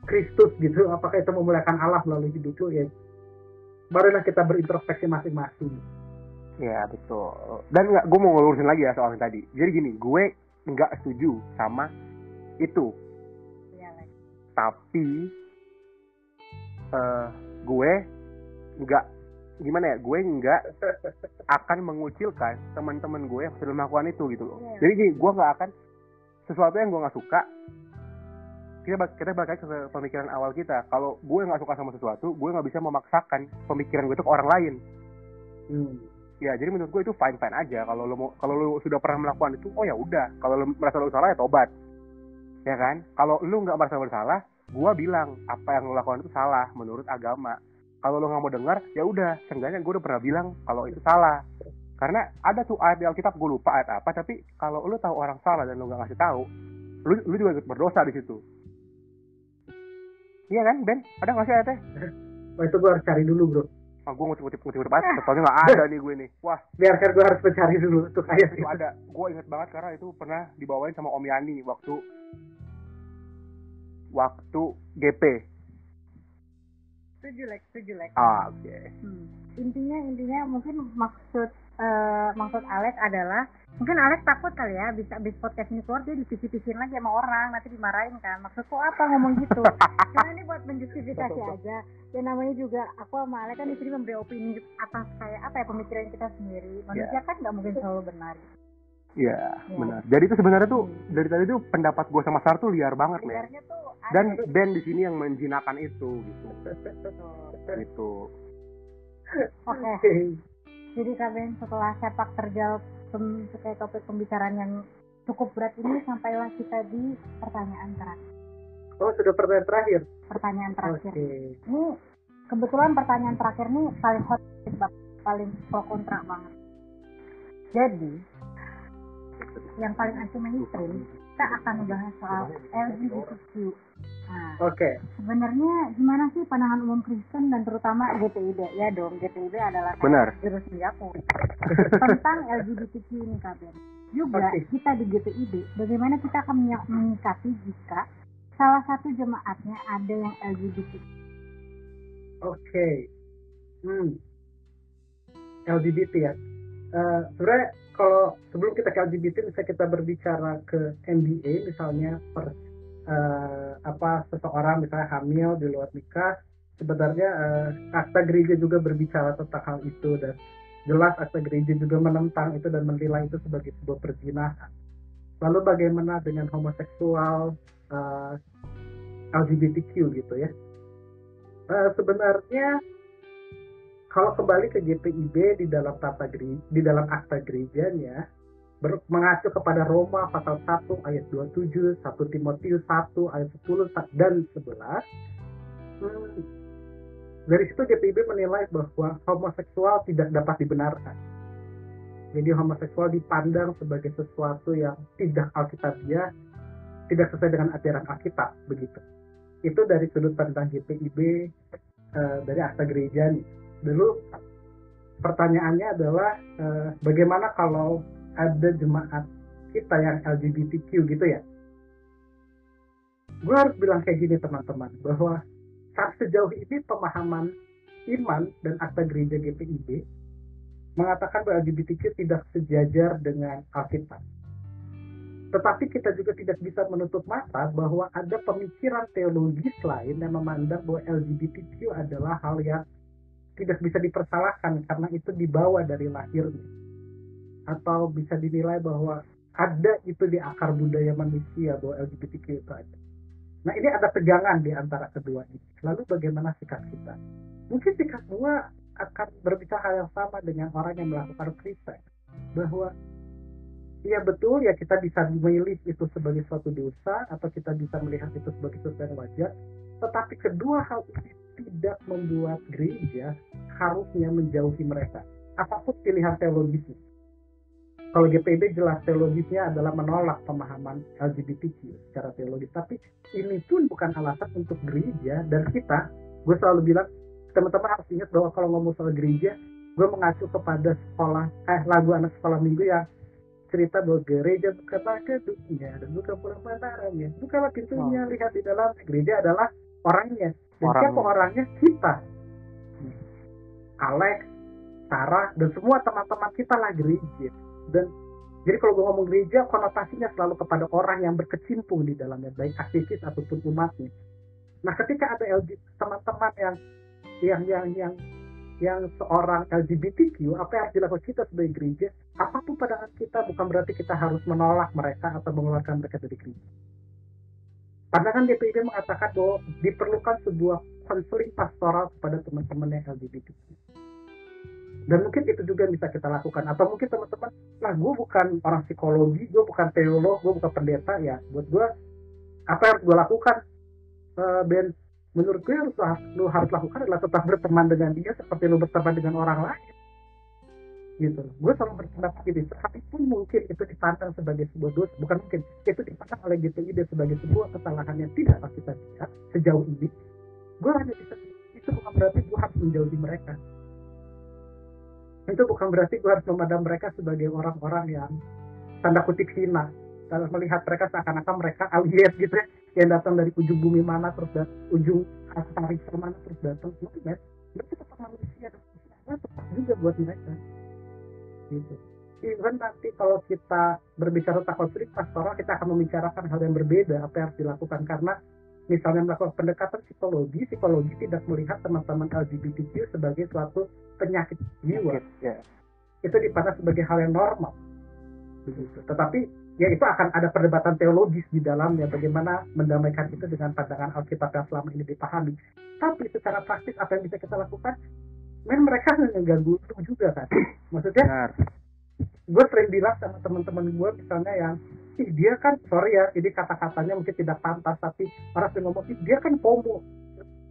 Kristus gitu, apakah itu memuliakan Allah melalui hidup lu. Ya barulah kita berintrospeksi masing-masing. Ya betul. Dan gue mau ngelurusin lagi ya soal yang tadi. Jadi gini, gue nggak setuju sama itu. Tapi gue nggak, gimana ya, gue nggak akan mengucilkan teman-teman gue yang sudah melakukan itu gitu loh. Jadi gini, gue nggak akan, sesuatu yang gue nggak suka, kita balik ke pemikiran awal kita. Kalau gue nggak suka sama sesuatu, gue nggak bisa memaksakan pemikiran gue itu ke orang lain. Ya jadi menurut gue itu fine aja. Kalau lo sudah pernah melakukan itu, oh ya udah. Kalau lo merasa lo salah ya tobat, ya kan. Kalau lo nggak merasa bersalah, gue bilang apa yang lo lakukan itu salah menurut agama. Kalau lo nggak mau dengar, ya udah. Seenggaknya gue udah pernah bilang kalau itu salah. Karena ada tuh ayat di Alkitab, gue lupa ayat apa, tapi kalau lo tahu orang salah dan lo nggak ngasih tahu, lo juga ikut berdosa di situ. Iya kan, Ben? Ada nggak sih ayatnya? Wah itu gue harus cari dulu bro. Gue ngutip aja, soalnya nggak ada nih gue nih. Wah, biarkan gue harus mencari dulu tuh kayak itu ada. Gue inget banget karena itu pernah dibawain sama Om Yani waktu GP. Setuju Lex. Oke. Intinya mungkin maksud Alex adalah, mungkin Alex takut kali ya, bisa abis podcast ini keluar dia dipikir-pikirin lagi sama orang, nanti dimarahin kan. Maksudku apa ngomong gitu? Karena ini buat menjustifikasi aja. Ya namanya juga aku sama Alex kan di sini memberi opini atas kayak apa ya, pemikiran kita sendiri. Manusia kan nggak mungkin selalu benar. Iya, benar. Jadi itu sebenarnya tuh dari tadi tuh pendapat gue sama Sar tuh liar banget, men. Dan Ben di sini yang menjinakkan itu gitu. Gitu. Oke. Jadi Kak Ben, setelah sepak terjal kayak topik pembicaraan yang cukup berat ini, sampailah kita di pertanyaan terakhir. Oh, sudah pertanyaan terakhir? Pertanyaan terakhir. Okay. Ini kebetulan pertanyaan terakhir nih paling hot, paling pro kontra banget. Jadi, yang paling anti mainstream, kita akan membahas soal LGBTQ. Nah, sebenarnya gimana sih pandangan umum Kristen dan terutama GPIB? Ya dong, GPIB adalah jurusan aku tentang LGBTQ ini, Kak Ben. Juga kita di GPIB, bagaimana kita akan menyikapi jika salah satu jemaatnya ada yang LGBT? LGBT ya. Sebenarnya kalau sebelum kita ke LGBT, bisa kita berbicara ke MBA misalnya, seseorang misalnya hamil di luar nikah. Sebenarnya akta gereja juga berbicara tentang hal itu, dan jelas akta gereja juga menentang itu dan menilai itu sebagai sebuah perzinahan. Lalu bagaimana dengan homoseksual, LGBTQ gitu ya. Sebenarnya kalau kembali ke GPIB di dalam akta gerejanya mengacu kepada Roma pasal 1 ayat 27, 1 Timotius 1 ayat 10 dan 11. Dari situ GPIB menilai bahwa homoseksual tidak dapat dibenarkan. Jadi homoseksual dipandang sebagai sesuatu yang tidak alkitabiah, tidak sesuai dengan ajaran Alkitab begitu. Itu dari sudut pandang GPIB dari akta gereja nih. Dulu pertanyaannya adalah bagaimana kalau ada jemaat kita yang LGBTQ gitu ya. Gue harus bilang kayak gini teman-teman, bahwa sejauh ini pemahaman iman dan akta gereja GPIB mengatakan bahwa LGBTQ tidak sejajar dengan Alkitab. Tetapi kita juga tidak bisa menutup mata bahwa ada pemikiran teologis lain yang memandang bahwa LGBTQ adalah hal yang tidak bisa dipersalahkan karena itu dibawa dari lahirnya. Atau bisa dinilai bahwa ada itu di akar budaya manusia bahwa LGBTQ itu ada. Nah ini ada tegangan di antara kedua ini. Lalu bagaimana sikap kita? Mungkin sikap gua akan berbicara hal yang sama dengan orang yang melakukan free sex. Bahwa iya betul ya kita bisa memilih itu sebagai suatu dosa atau kita bisa melihat itu sebagai sesuatu yang wajar. Tetapi kedua hal ini tidak membuat gereja harusnya menjauhi mereka. Apapun pilihan teologisnya. Kalau GPIB jelas teologisnya adalah menolak pemahaman LGBTQ secara teologis. Tapi ini pun bukan alasan untuk gereja dan kita. Gue selalu bilang, teman-teman harus ingat bahwa kalau ngomong soal gereja, gue mengacu kepada lagu anak sekolah minggu yang cerita bahwa gereja bukanlah gedungnya dan bukan pula menaranya. Bukanlah pintunya, lihat di dalam. Gereja adalah orangnya. Dan siapa orangnya? Kita. Alex, Sarah, dan semua teman-teman kita lah gereja. Dan jadi kalau gue ngomong gereja, konotasinya selalu kepada orang yang berkecimpung di dalamnya, baik aktivis ataupun umatnya. Nah, ketika ada teman-teman yang seorang LGBTQ, apa yang harus dilakukan kita sebagai gereja? Apapun pandangan kita bukan berarti kita harus menolak mereka atau mengeluarkan mereka dari gereja. Pandangan DPIB mengatakan bahwa diperlukan sebuah konseling pastoral kepada teman-teman yang LGBTQ. Dan mungkin itu juga bisa kita lakukan. Atau mungkin teman-teman, nah gue bukan orang psikologi, gue bukan teolog, gue bukan pendeta, ya buat gue, apa yang harus gue lakukan? Ben, menurut gue lu harus lakukan adalah tetap berteman dengan dia seperti lu berteman dengan orang lain. Gitu. Gue selalu berpendapat gitu. Sekalipun mungkin itu dipandang sebagai sebuah dosa, bukan mungkin, itu dipandang oleh GPIB sebagai sebuah kesalahan yang tidak kita lihat sejauh ini. Gue hanya bisa, itu bukan berarti gue harus menjauhi mereka. Itu bukan berarti gue harus memandang mereka sebagai orang-orang yang tanda kutip hina. Kalau melihat mereka seakan-akan mereka aliens gitu ya, yang datang dari ujung bumi mana terus ujung antariksa mana terus datang. Mereka tetap manusia dan tetap juga buat mereka. Gitu. Even nanti kalau kita berbicara tentang konflik pastoral, kita akan membicarakan hal yang berbeda apa yang harus dilakukan, karena misalnya melakukan pendekatan psikologi tidak melihat teman-teman LGBTQ sebagai suatu penyakit jiwa. Itu dipandang sebagai hal yang normal. Begitu. Tetapi ya itu akan ada perdebatan teologis di dalamnya, bagaimana mendamaikan itu dengan pandangan Alkitab yang selama ini dipahami. Tapi secara praktis apa yang bisa kita lakukan? Mereka ngeganggu itu juga kan. Maksudnya gue sering bilang sama teman-teman gue misalnya yang dia kan, sorry ya, ini kata-katanya mungkin tidak pantas, tapi orang sering ngomong, dia kan homo.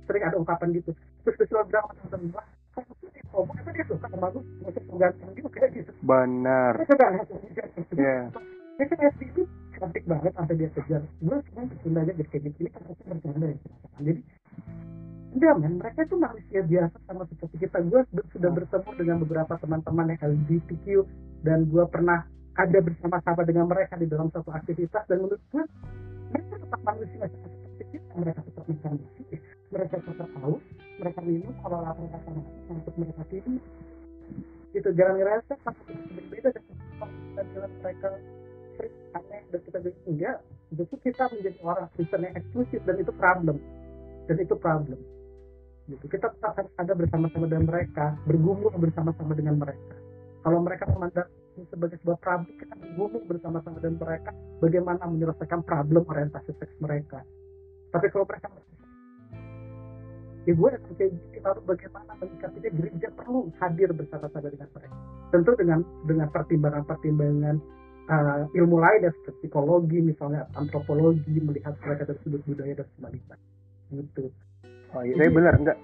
Sering ada ungkapan gitu. Terus gue bilang sama teman-teman gue, kamu sih homo, emang dia suka sama gue, masih pengganteng juga gitu. Benar. Dia kan SD itu cantik banget sampai dia kejar. Gue cuma bercanda aja kayak gitu, ini kan aku bercanda ya. Jadi, enggak men, mereka itu manusia biasa sama seperti kita. Gue sudah bertemu dengan beberapa teman-teman yang LGBTQ, dan gue pernah ada bersama-sama dengan mereka di dalam suatu aktivitas, dan menurut gue mereka tetap manusia seperti kita. Mereka tetap makan nasi, mereka tetap haus, mereka minum kalau lapar makan untuk mereka tidur. Itu jangan ngerasa sangat berbeda dan jalan mereka aneh dan kita bilang enggak. Justru kita menjadi orang Kristen yang eksklusif, dan itu problem. Gitu. Kita tetap harus ada bersama-sama dengan mereka, bergumul bersama-sama dengan mereka. Kalau mereka memandang sebagai sebuah problem, kita bergumul bersama-sama dengan mereka bagaimana menyelesaikan problem orientasi seks mereka. Tapi kalau mereka gue akan kayak gini, lalu bagaimana menyikapinya? Gereja perlu hadir bersama-sama dengan mereka. Tentu dengan pertimbangan-pertimbangan ilmu lain ya, seperti psikologi, misalnya antropologi, melihat mereka dari sudut budaya dan sebagainya. Gitu. Oh iya, tapi benar enggak?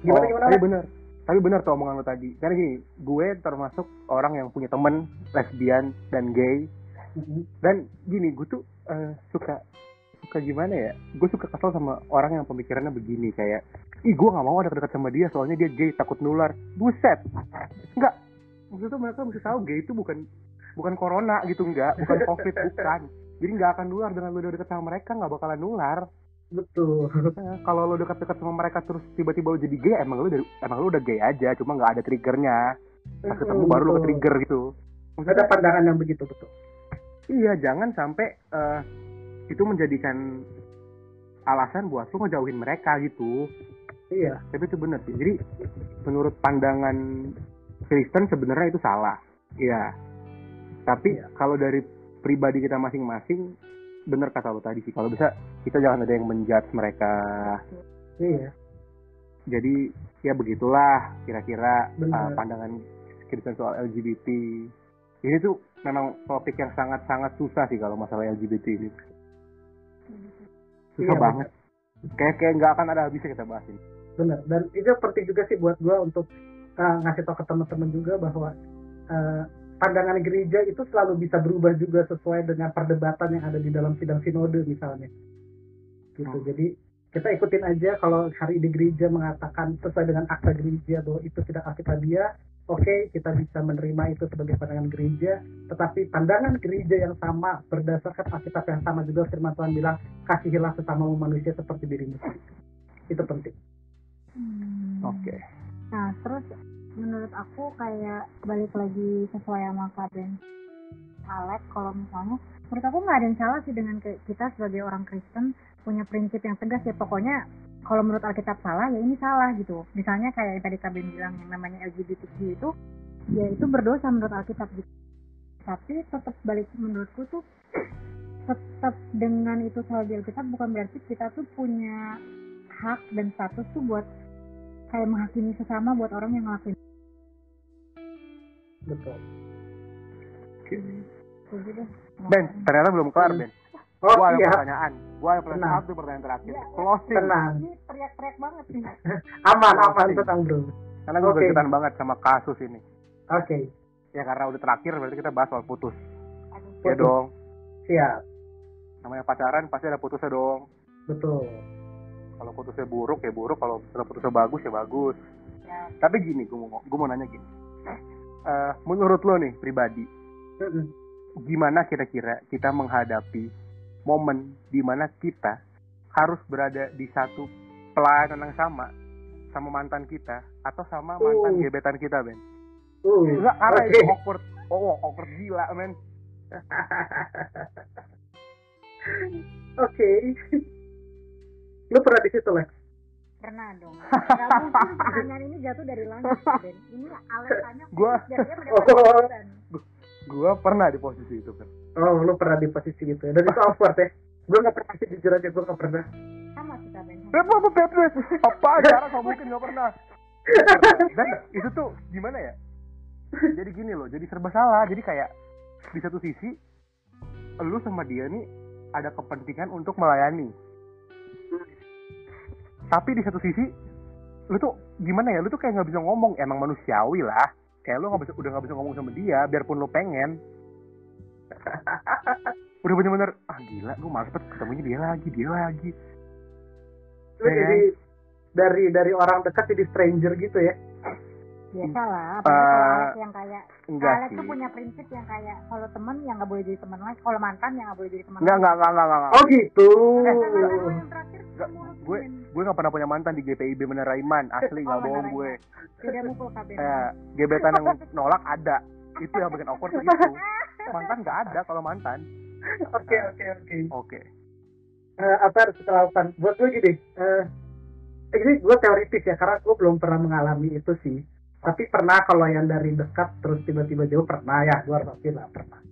Gimana? Tapi benar tuh omongan lo tadi. Karena gini, gue termasuk orang yang punya temen lesbian dan gay. Dan gini, gue tuh suka gimana ya? Gue suka kesel sama orang yang pemikirannya begini, kayak, ih gue nggak mau dekat sama dia soalnya dia gay, takut nular. Buset, enggak. Maksudnya mereka mesti tahu gay itu bukan corona gitu, enggak, bukan covid, bukan. Jadi nggak akan nular dengan lo dekat sama mereka, nggak bakalan nular. Betul. Kalau lo dekat-dekat sama mereka terus tiba-tiba lo jadi gay, emang lo udah gay aja, cuma nggak ada triggernya. Pas ketemu baru lo ke trigger gitu. Ada pandangan yang begitu, betul. Iya, jangan sampai itu menjadikan alasan buat lu ngejauhin mereka gitu. Iya. Tapi itu benar sih. Jadi menurut pandangan Kristen sebenarnya itu salah. Iya. Tapi kalau dari pribadi kita masing-masing, benar kata lo tadi sih. Kalau bisa kita jangan ada yang menjudge mereka. Iya. Jadi ya begitulah kira-kira pandangan Kristen soal LGBT. Ini tuh memang topik yang sangat-sangat susah sih kalau masalah LGBT ini. Susah banget. Kayak nggak akan ada habisnya kita bahas ini. Benar. Dan itu penting juga sih buat gue untuk ngasih tau ke teman-teman juga bahwa pandangan gereja itu selalu bisa berubah juga sesuai dengan perdebatan yang ada di dalam sidang sinode misalnya. Gitu. Jadi kita ikutin aja kalau hari ini gereja mengatakan sesuai dengan akta gereja bahwa itu tidak akitalia, oke, kita bisa menerima itu sebagai pandangan gereja, tetapi pandangan gereja yang sama berdasarkan Alkitab yang sama juga firman Tuhan bilang kasihilah sesamamu manusia seperti dirimu sendiri. Itu penting. Oke. Nah, terus menurut aku kayak balik lagi sesuai sama Kak Ben Alex, kalau misalnya menurut aku nggak ada yang salah sih dengan kita sebagai orang Kristen punya prinsip yang tegas ya, pokoknya kalau menurut Alkitab salah ya ini salah gitu. Misalnya kayak yang tadi Kak Ben bilang yang namanya LGBTQ itu ya itu berdosa menurut Alkitab gitu. Tapi tetap balik menurutku tuh tetap dengan itu salah di Alkitab bukan berarti kita tuh punya hak dan status tuh buat kayak menghakimi sesama buat orang yang ngelakuin. Betul. Ben, ternyata belum kelar Ben. Oh, gua ada iya. pertanyaan. Gua ada pertanyaan terakhir. Ya, Closing. Tenang. Ini teriak-teriak banget nih. Aman tenang bro. Karena gue berkaitan banget sama kasus ini. Oke. Ya karena udah terakhir berarti kita bahas soal putus. Putus. Ya dong. Siap. Namanya pacaran pasti ada putusnya dong. Betul. Kalau putusnya buruk ya buruk, kalau putusnya bagus ya bagus. Ya. Tapi gini, gue mau nanya gini. Menurut lo nih pribadi, gimana kira-kira kita menghadapi momen di mana kita harus berada di satu pelayanan yang sama mantan kita atau sama mantan gebetan kita, Ben? Enggak, karena itu awkward. Awkward gila, men. Oke. Lu pernah di situ, Lex? Pernah dong. Gak mungkin pertanyaan ini jatuh dari langit, Ben. Ini alasannya Gua pernah di posisi itu, Ben. Oh, lu pernah di posisi itu ya. Dan itu awkward ya. Gue gak pernah sih, jujur aja gue gak pernah. Sama kita, Ben. Apa cara gak mungkin gak pernah. Dan itu tuh gimana ya? Jadi gini loh, jadi serba salah. Jadi kayak di satu sisi lu sama dia nih ada kepentingan untuk melayani. Tapi di satu sisi lu tuh gimana ya? Lu tuh kayak nggak bisa ngomong. Emang manusiawi lah. Kayak lu udah nggak bisa ngomong sama dia, biarpun lu pengen. Udah bener-bener gila, gue males banget ketemunya dia lagi. Lu jadi dari orang dekat jadi stranger gitu ya? Biasalah, kalau Alex yang kayak Alex sih. tuh punya prinsip yang kayak kalau teman yang nggak boleh jadi teman lagi, kalau mantan yang nggak boleh jadi teman. Enggak. Oh gitu. Gue nggak pernah punya mantan di GPIB Menara Iman, asli nggak bohong gue. Tidak mukul KB. Gebetan yang nolak ada, itu yang bikin awkward tuh itu. Mantan nggak ada kalau mantan. Oke. Apa harus kita lakukan? Buat gue gini, ini gue teoritis ya, karena gue belum pernah mengalami itu sih. Tapi pernah kalau yang dari dekat terus tiba-tiba jauh pernah ya, gue pasti lah pernah.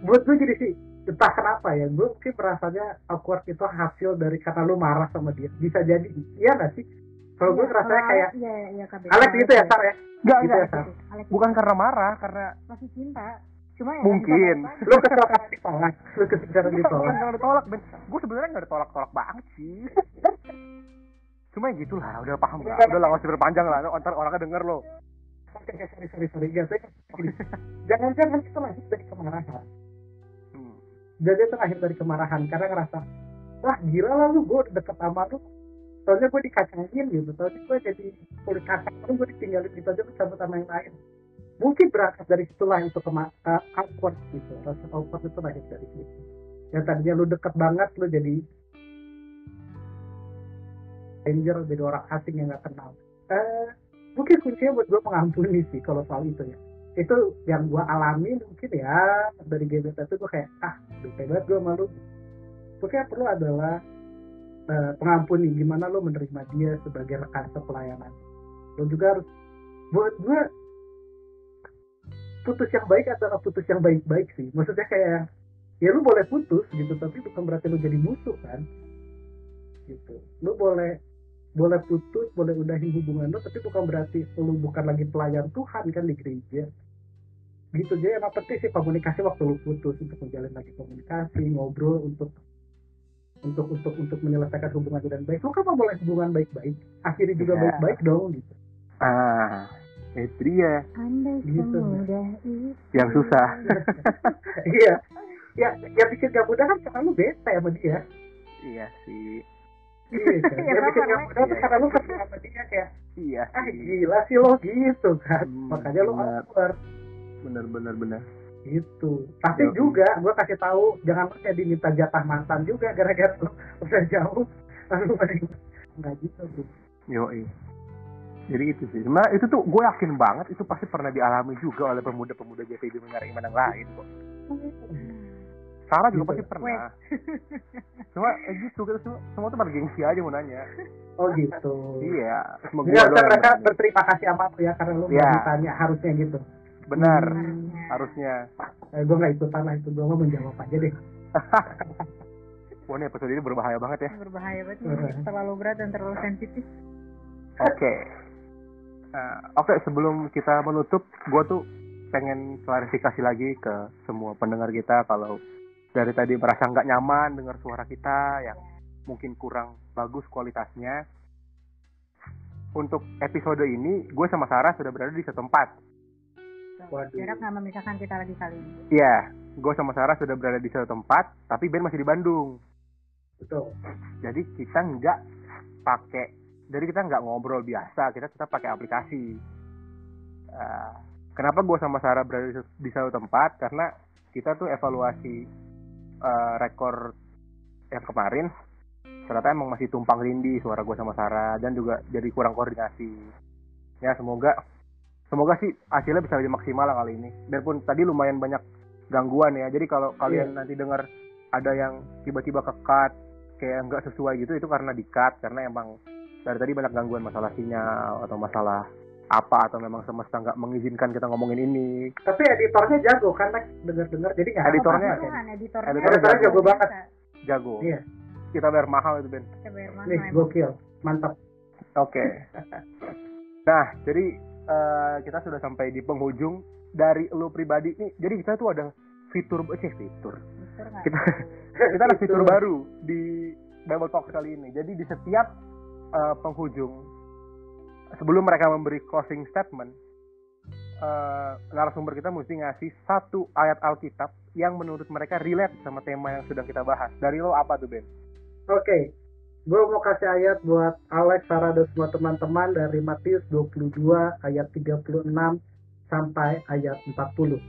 Buat gue jadi sih, entah kenapa ya, gue mungkin merasanya awkward itu hasil dari karena lu marah sama dia. Bisa jadi, iya nggak sih? Kalau gue rasanya kayak Alex gitu ya, Sar ya? Enggak, gitu ya, Sar? Bukan karena marah, karena masih cinta. Cuma ya mungkin lu kecelakaan ditolak, nggak ditolak, Ben. Gue sebenarnya nggak ditolak banget sih. Cuma ya gitulah, udah paham lah. Udah lah, masih berpanjang lah. Ntar orangnya denger lo. Sorry. Jangan-jangan itu lahir dari kemarahan. Jadi itu lahir dari kemarahan karena ngerasa, wah gila lah lu, gue deket sama lu. Soalnya gue dikacangin gitu. Soalnya gue jadi kulit kacang, gue ditinggalin gitu aja, gue cabut sama yang lain. Mungkin berangkat dari situlah itu awkward gitu. Rasa awkward itu lahir dari situ. Yang tadinya lu deket banget, lu jadi stranger, jadi orang asing yang gak kenal. Mungkin kuncinya buat gue mengampuni sih kalau soal itu ya. itu yang gue alami mungkin ya dari gebetan itu gue kayak bete banget gue malu. Pokoknya perlu adalah pengampuni, gimana lo menerima dia sebagai rekan sepelayanan. Lo juga harus, buat gue putus yang baik adalah putus yang baik-baik sih. Maksudnya kayak ya lo boleh putus gitu, tapi bukan berarti lo jadi musuh kan gitu. Lo boleh putus, boleh udahin hubungan lo, tapi bukan berarti lo bukan lagi pelayan Tuhan kan di gereja gitu. Jadi emang penting sih komunikasi waktu lo putus, untuk menjalin lagi komunikasi, ngobrol untuk menyelesaikan hubungan dengan baik. Lo kan mau mulai hubungan baik-baik, akhirnya juga baik-baik dong gitu. Itu dia. Andai Gitu. semudah itu. Yang susah. Iya. Ya bikin gak mudah kan karena lu bete sama dia. Iya sih. Iya kan. Ya bikin gak mudah tuh karena lu ketemu sama dia kayak Iya sih. gila sih lo gitu kan. Makanya lo awkward. Bener. Gitu. Pasti juga gue kasih tahu jangan kayak diminta jatah mantan juga gara-gara lu udah jauh. Lalu enggak gitu tuh. Yoi. Jadi itu sih. Sebenarnya itu tuh gue yakin banget itu pasti pernah dialami juga oleh pemuda-pemuda JPD Menara Iman yang lain kok. Sarah juga pasti pernah. Cuma gitu kita semua tuh pada gengsi aja mau nanya. Oh gitu. Iya. Jadi harusnya mereka berterima kasih sama lu ya karena lu ditanya, harusnya gitu. Benar. Harusnya. Gue nggak ikutan lah itu, gue mau menjawab aja deh. Wah, ini episode ini berbahaya banget ya. Berbahaya banget. Terlalu berat dan terlalu sensitif. Oke, sebelum kita menutup, gue tuh pengen klarifikasi lagi ke semua pendengar kita kalau dari tadi merasa nggak nyaman dengar suara kita yang mungkin kurang bagus kualitasnya. Untuk episode ini, gue sama Sarah sudah berada di satu tempat. Jarak nggak memisahkan kita lagi kali ini. Iya, gue sama Sarah sudah berada di satu tempat, tapi Ben masih di Bandung. Betul. Jadi kita nggak ngobrol biasa, kita tetap pakai aplikasi. Kenapa gue sama Sarah berada di satu tempat? Karena kita tuh evaluasi rekor yang kemarin, ternyata emang masih tumpang tindih suara gue sama Sarah dan juga jadi kurang koordinasi. Ya semoga sih hasilnya bisa lebih maksimal lah kali ini. Dan pun tadi lumayan banyak gangguan ya. Jadi kalau kalian nanti dengar ada yang tiba-tiba ke-cut kayak nggak sesuai gitu, itu karena di-cut karena emang dari tadi banyak gangguan masalah sinyal atau masalah apa, atau memang semesta nggak mengizinkan kita ngomongin ini. Tapi editornya jago kan, dengar-dengar jadi nggak editornya jago banget. Jago. Iya. Kita bayar mahal itu Ben. Kita bayar mahal. Nih gokil, mantap. Oke. Nah jadi kita sudah sampai di penghujung dari lo pribadi nih. Jadi kita tuh ada fitur. Kita ada fitur baru di Bible Talk kali ini. Jadi di setiap penghujung, sebelum mereka memberi closing statement, narasumber kita mesti ngasih satu ayat Alkitab yang menurut mereka relate sama tema yang sedang kita bahas. Dari lo apa tuh Ben? Oke. Gue mau kasih ayat buat Alex, Sarah, dan semua teman-teman dari Matius 22 ayat 36 sampai ayat 40.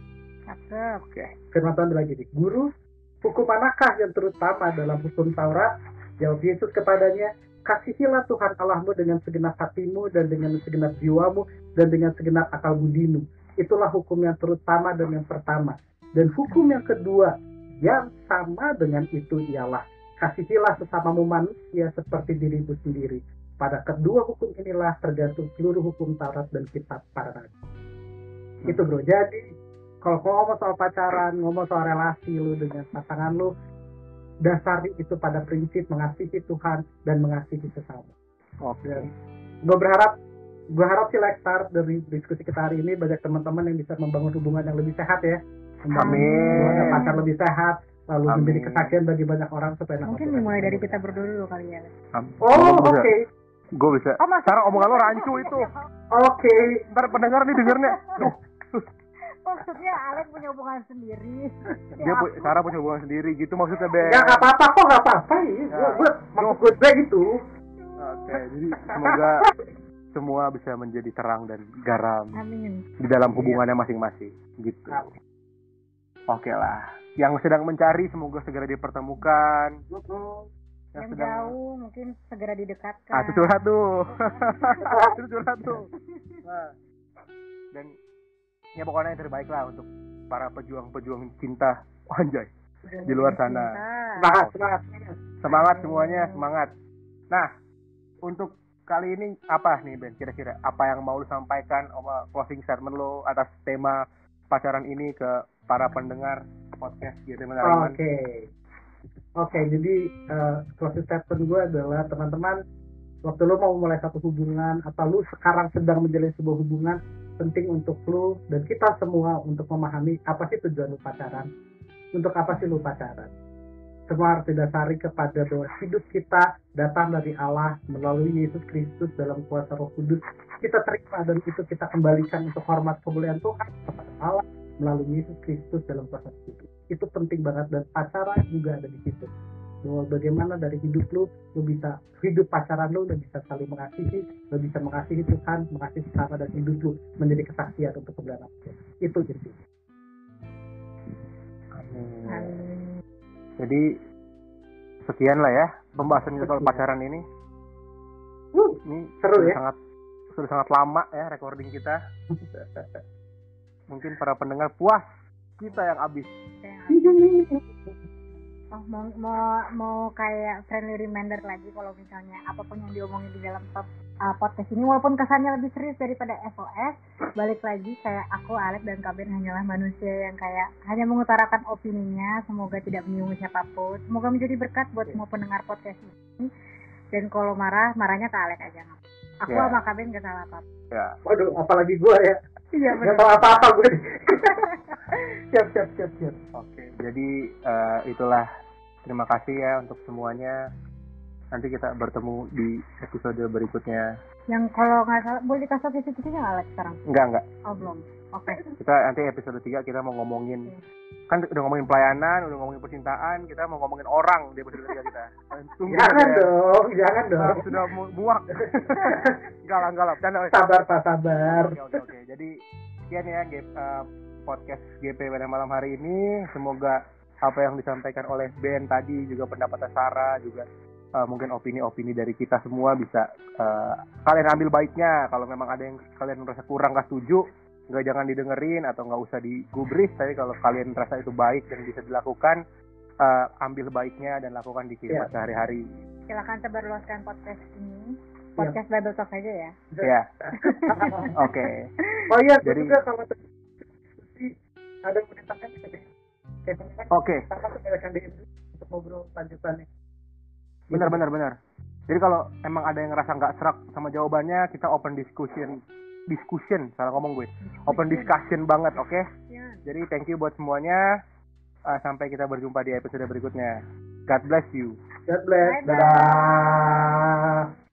Oke. Firman Tuhan lagi nih. Guru, hukum manakah yang terutama dalam hukum Taurat? Jawab Yesus kepadanya, kasihilah Tuhan Allahmu dengan segenap hatimu dan dengan segenap jiwamu dan dengan segenap akal budimu. Itulah hukum yang terutama dan yang pertama. Dan hukum yang kedua yang sama dengan itu ialah kasihilah sesamamu manusia seperti dirimu sendiri. Pada kedua hukum inilah tergantung seluruh hukum Taurat dan kitab para nabi. Itu bro. Jadi kalau ngomong soal pacaran, ngomong soal relasi lu dengan pasangan lu, dasari itu pada prinsip mengasihi Tuhan dan mengasihi sesama. Oke. Gue harap sih Lexar dari diskusi kita hari ini banyak teman-teman yang bisa membangun hubungan yang lebih sehat ya. Amin. Pacar lebih sehat, lalu menjadi kesaksian bagi banyak orang supaya mungkin dimulai dari kita berdua dulu kali ya. Oke. Gue bisa. Sekarang omongan lo rancu itu. Oke. Ntar pendengar nih dengernya. Maksudnya Alex punya hubungan sendiri. Sarah punya hubungan sendiri gitu maksudnya Ben. Ya nggak apa-apa kok, nggak apa-apa. Gue gitu. Oke, jadi semoga semua bisa menjadi terang dan garam. Amin. Di dalam hubungannya masing-masing gitu. Oke lah. Yang sedang mencari semoga segera dipertemukan. Yang jauh mungkin segera didekatkan. Itu curhat tuh. Nah, dan ya pokoknya yang terbaik lah untuk para pejuang-pejuang cinta anjay di luar sana. Semangat semuanya, semangat. Nah, untuk kali ini apa nih Ben, kira-kira apa yang mau lu sampaikan sama closing statement lo atas tema pacaran ini ke para pendengar podcast GP Menaraiman? Oke, jadi closing statement gue adalah teman-teman, waktu lu mau mulai satu hubungan atau lu sekarang sedang menjalin sebuah hubungan, penting untuk lu dan kita semua untuk memahami apa sih tujuan lu pacaran, untuk apa sih lu pacaran. Semua harus didasari kepada bahwa hidup kita datang dari Allah melalui Yesus Kristus dalam kuasa Roh Kudus. Kita terima dan itu kita kembalikan untuk hormat kemuliaan Tuhan kepada Allah melalui Yesus Kristus dalam kuasa Roh Kudus. Itu penting banget, dan pacaran juga ada di situ. Bahwa bagaimana dari hidup lu bisa hidup pacaran lu dan bisa saling mengasihi, lu bisa mengasihi Tuhan, mengasihi sesama, dan hidup lu menjadi kesaksian untuk kebenaran Allah. Itu intinya. Jadi sekian lah ya pembahasan kita soal pacaran ini. Ini seru ya. Sudah sangat lama ya recording kita. Mungkin para pendengar puas, kita yang habis. Oh, mau kayak friendly reminder lagi kalau misalnya apapun yang diomongin di dalam podcast ini, walaupun kesannya lebih serius daripada SOS, balik lagi kayak aku, Alex, dan Kak Ben hanyalah manusia yang kayak hanya mengutarakan opininya. Semoga tidak menyinggung siapapun. Semoga menjadi berkat buat semua pendengar podcast ini. Dan kalau marahnya ke Alex aja. Aku sama Kak Ben gak salah apa-apa. Ya. Waduh, apalagi gue ya. Iya, gak salah apa-apa gue. Siap. Oke, jadi itulah, terima kasih ya untuk semuanya. Nanti kita bertemu di episode berikutnya. Yang kalau nggak salah boleh dikasih titik-titiknya nggak, Alex, sekarang? Enggak. Oh, belum. Oke. Kita nanti episode 3 kita mau ngomongin, kan udah ngomongin pelayanan, udah ngomongin percintaan, kita mau ngomongin orang di episode 3 kita. Jangan dong. Sudah muak. Enggak lah, bercanda. Sabar. Oke. Jadi sekian ya podcast GP pada malam hari ini. Semoga apa yang disampaikan oleh Ben tadi, juga pendapatnya Sarah, juga mungkin opini-opini dari kita semua bisa kalian ambil baiknya. Kalau memang ada yang kalian merasa kurang, gak setuju, jangan didengerin atau nggak usah digubris. Tapi kalau kalian merasa itu baik dan bisa dilakukan, ambil baiknya dan lakukan di kehidupan sehari-hari. Silakan sebarluaskan podcast ini. Podcast Bible Talk aja ya. Ya. Oke. Oh iya, jadi juga kalau ada yang menanyakan Oke. Untuk ngobrol lanjutannya. Benar. Jadi kalau emang ada yang ngerasa nggak serak sama jawabannya, kita open discussion, salah ngomong gue. Open discussion banget, oke? Ya. Jadi thank you buat semuanya. Sampai kita berjumpa di episode berikutnya. God bless you. God bless. Bye-bye. Dadah.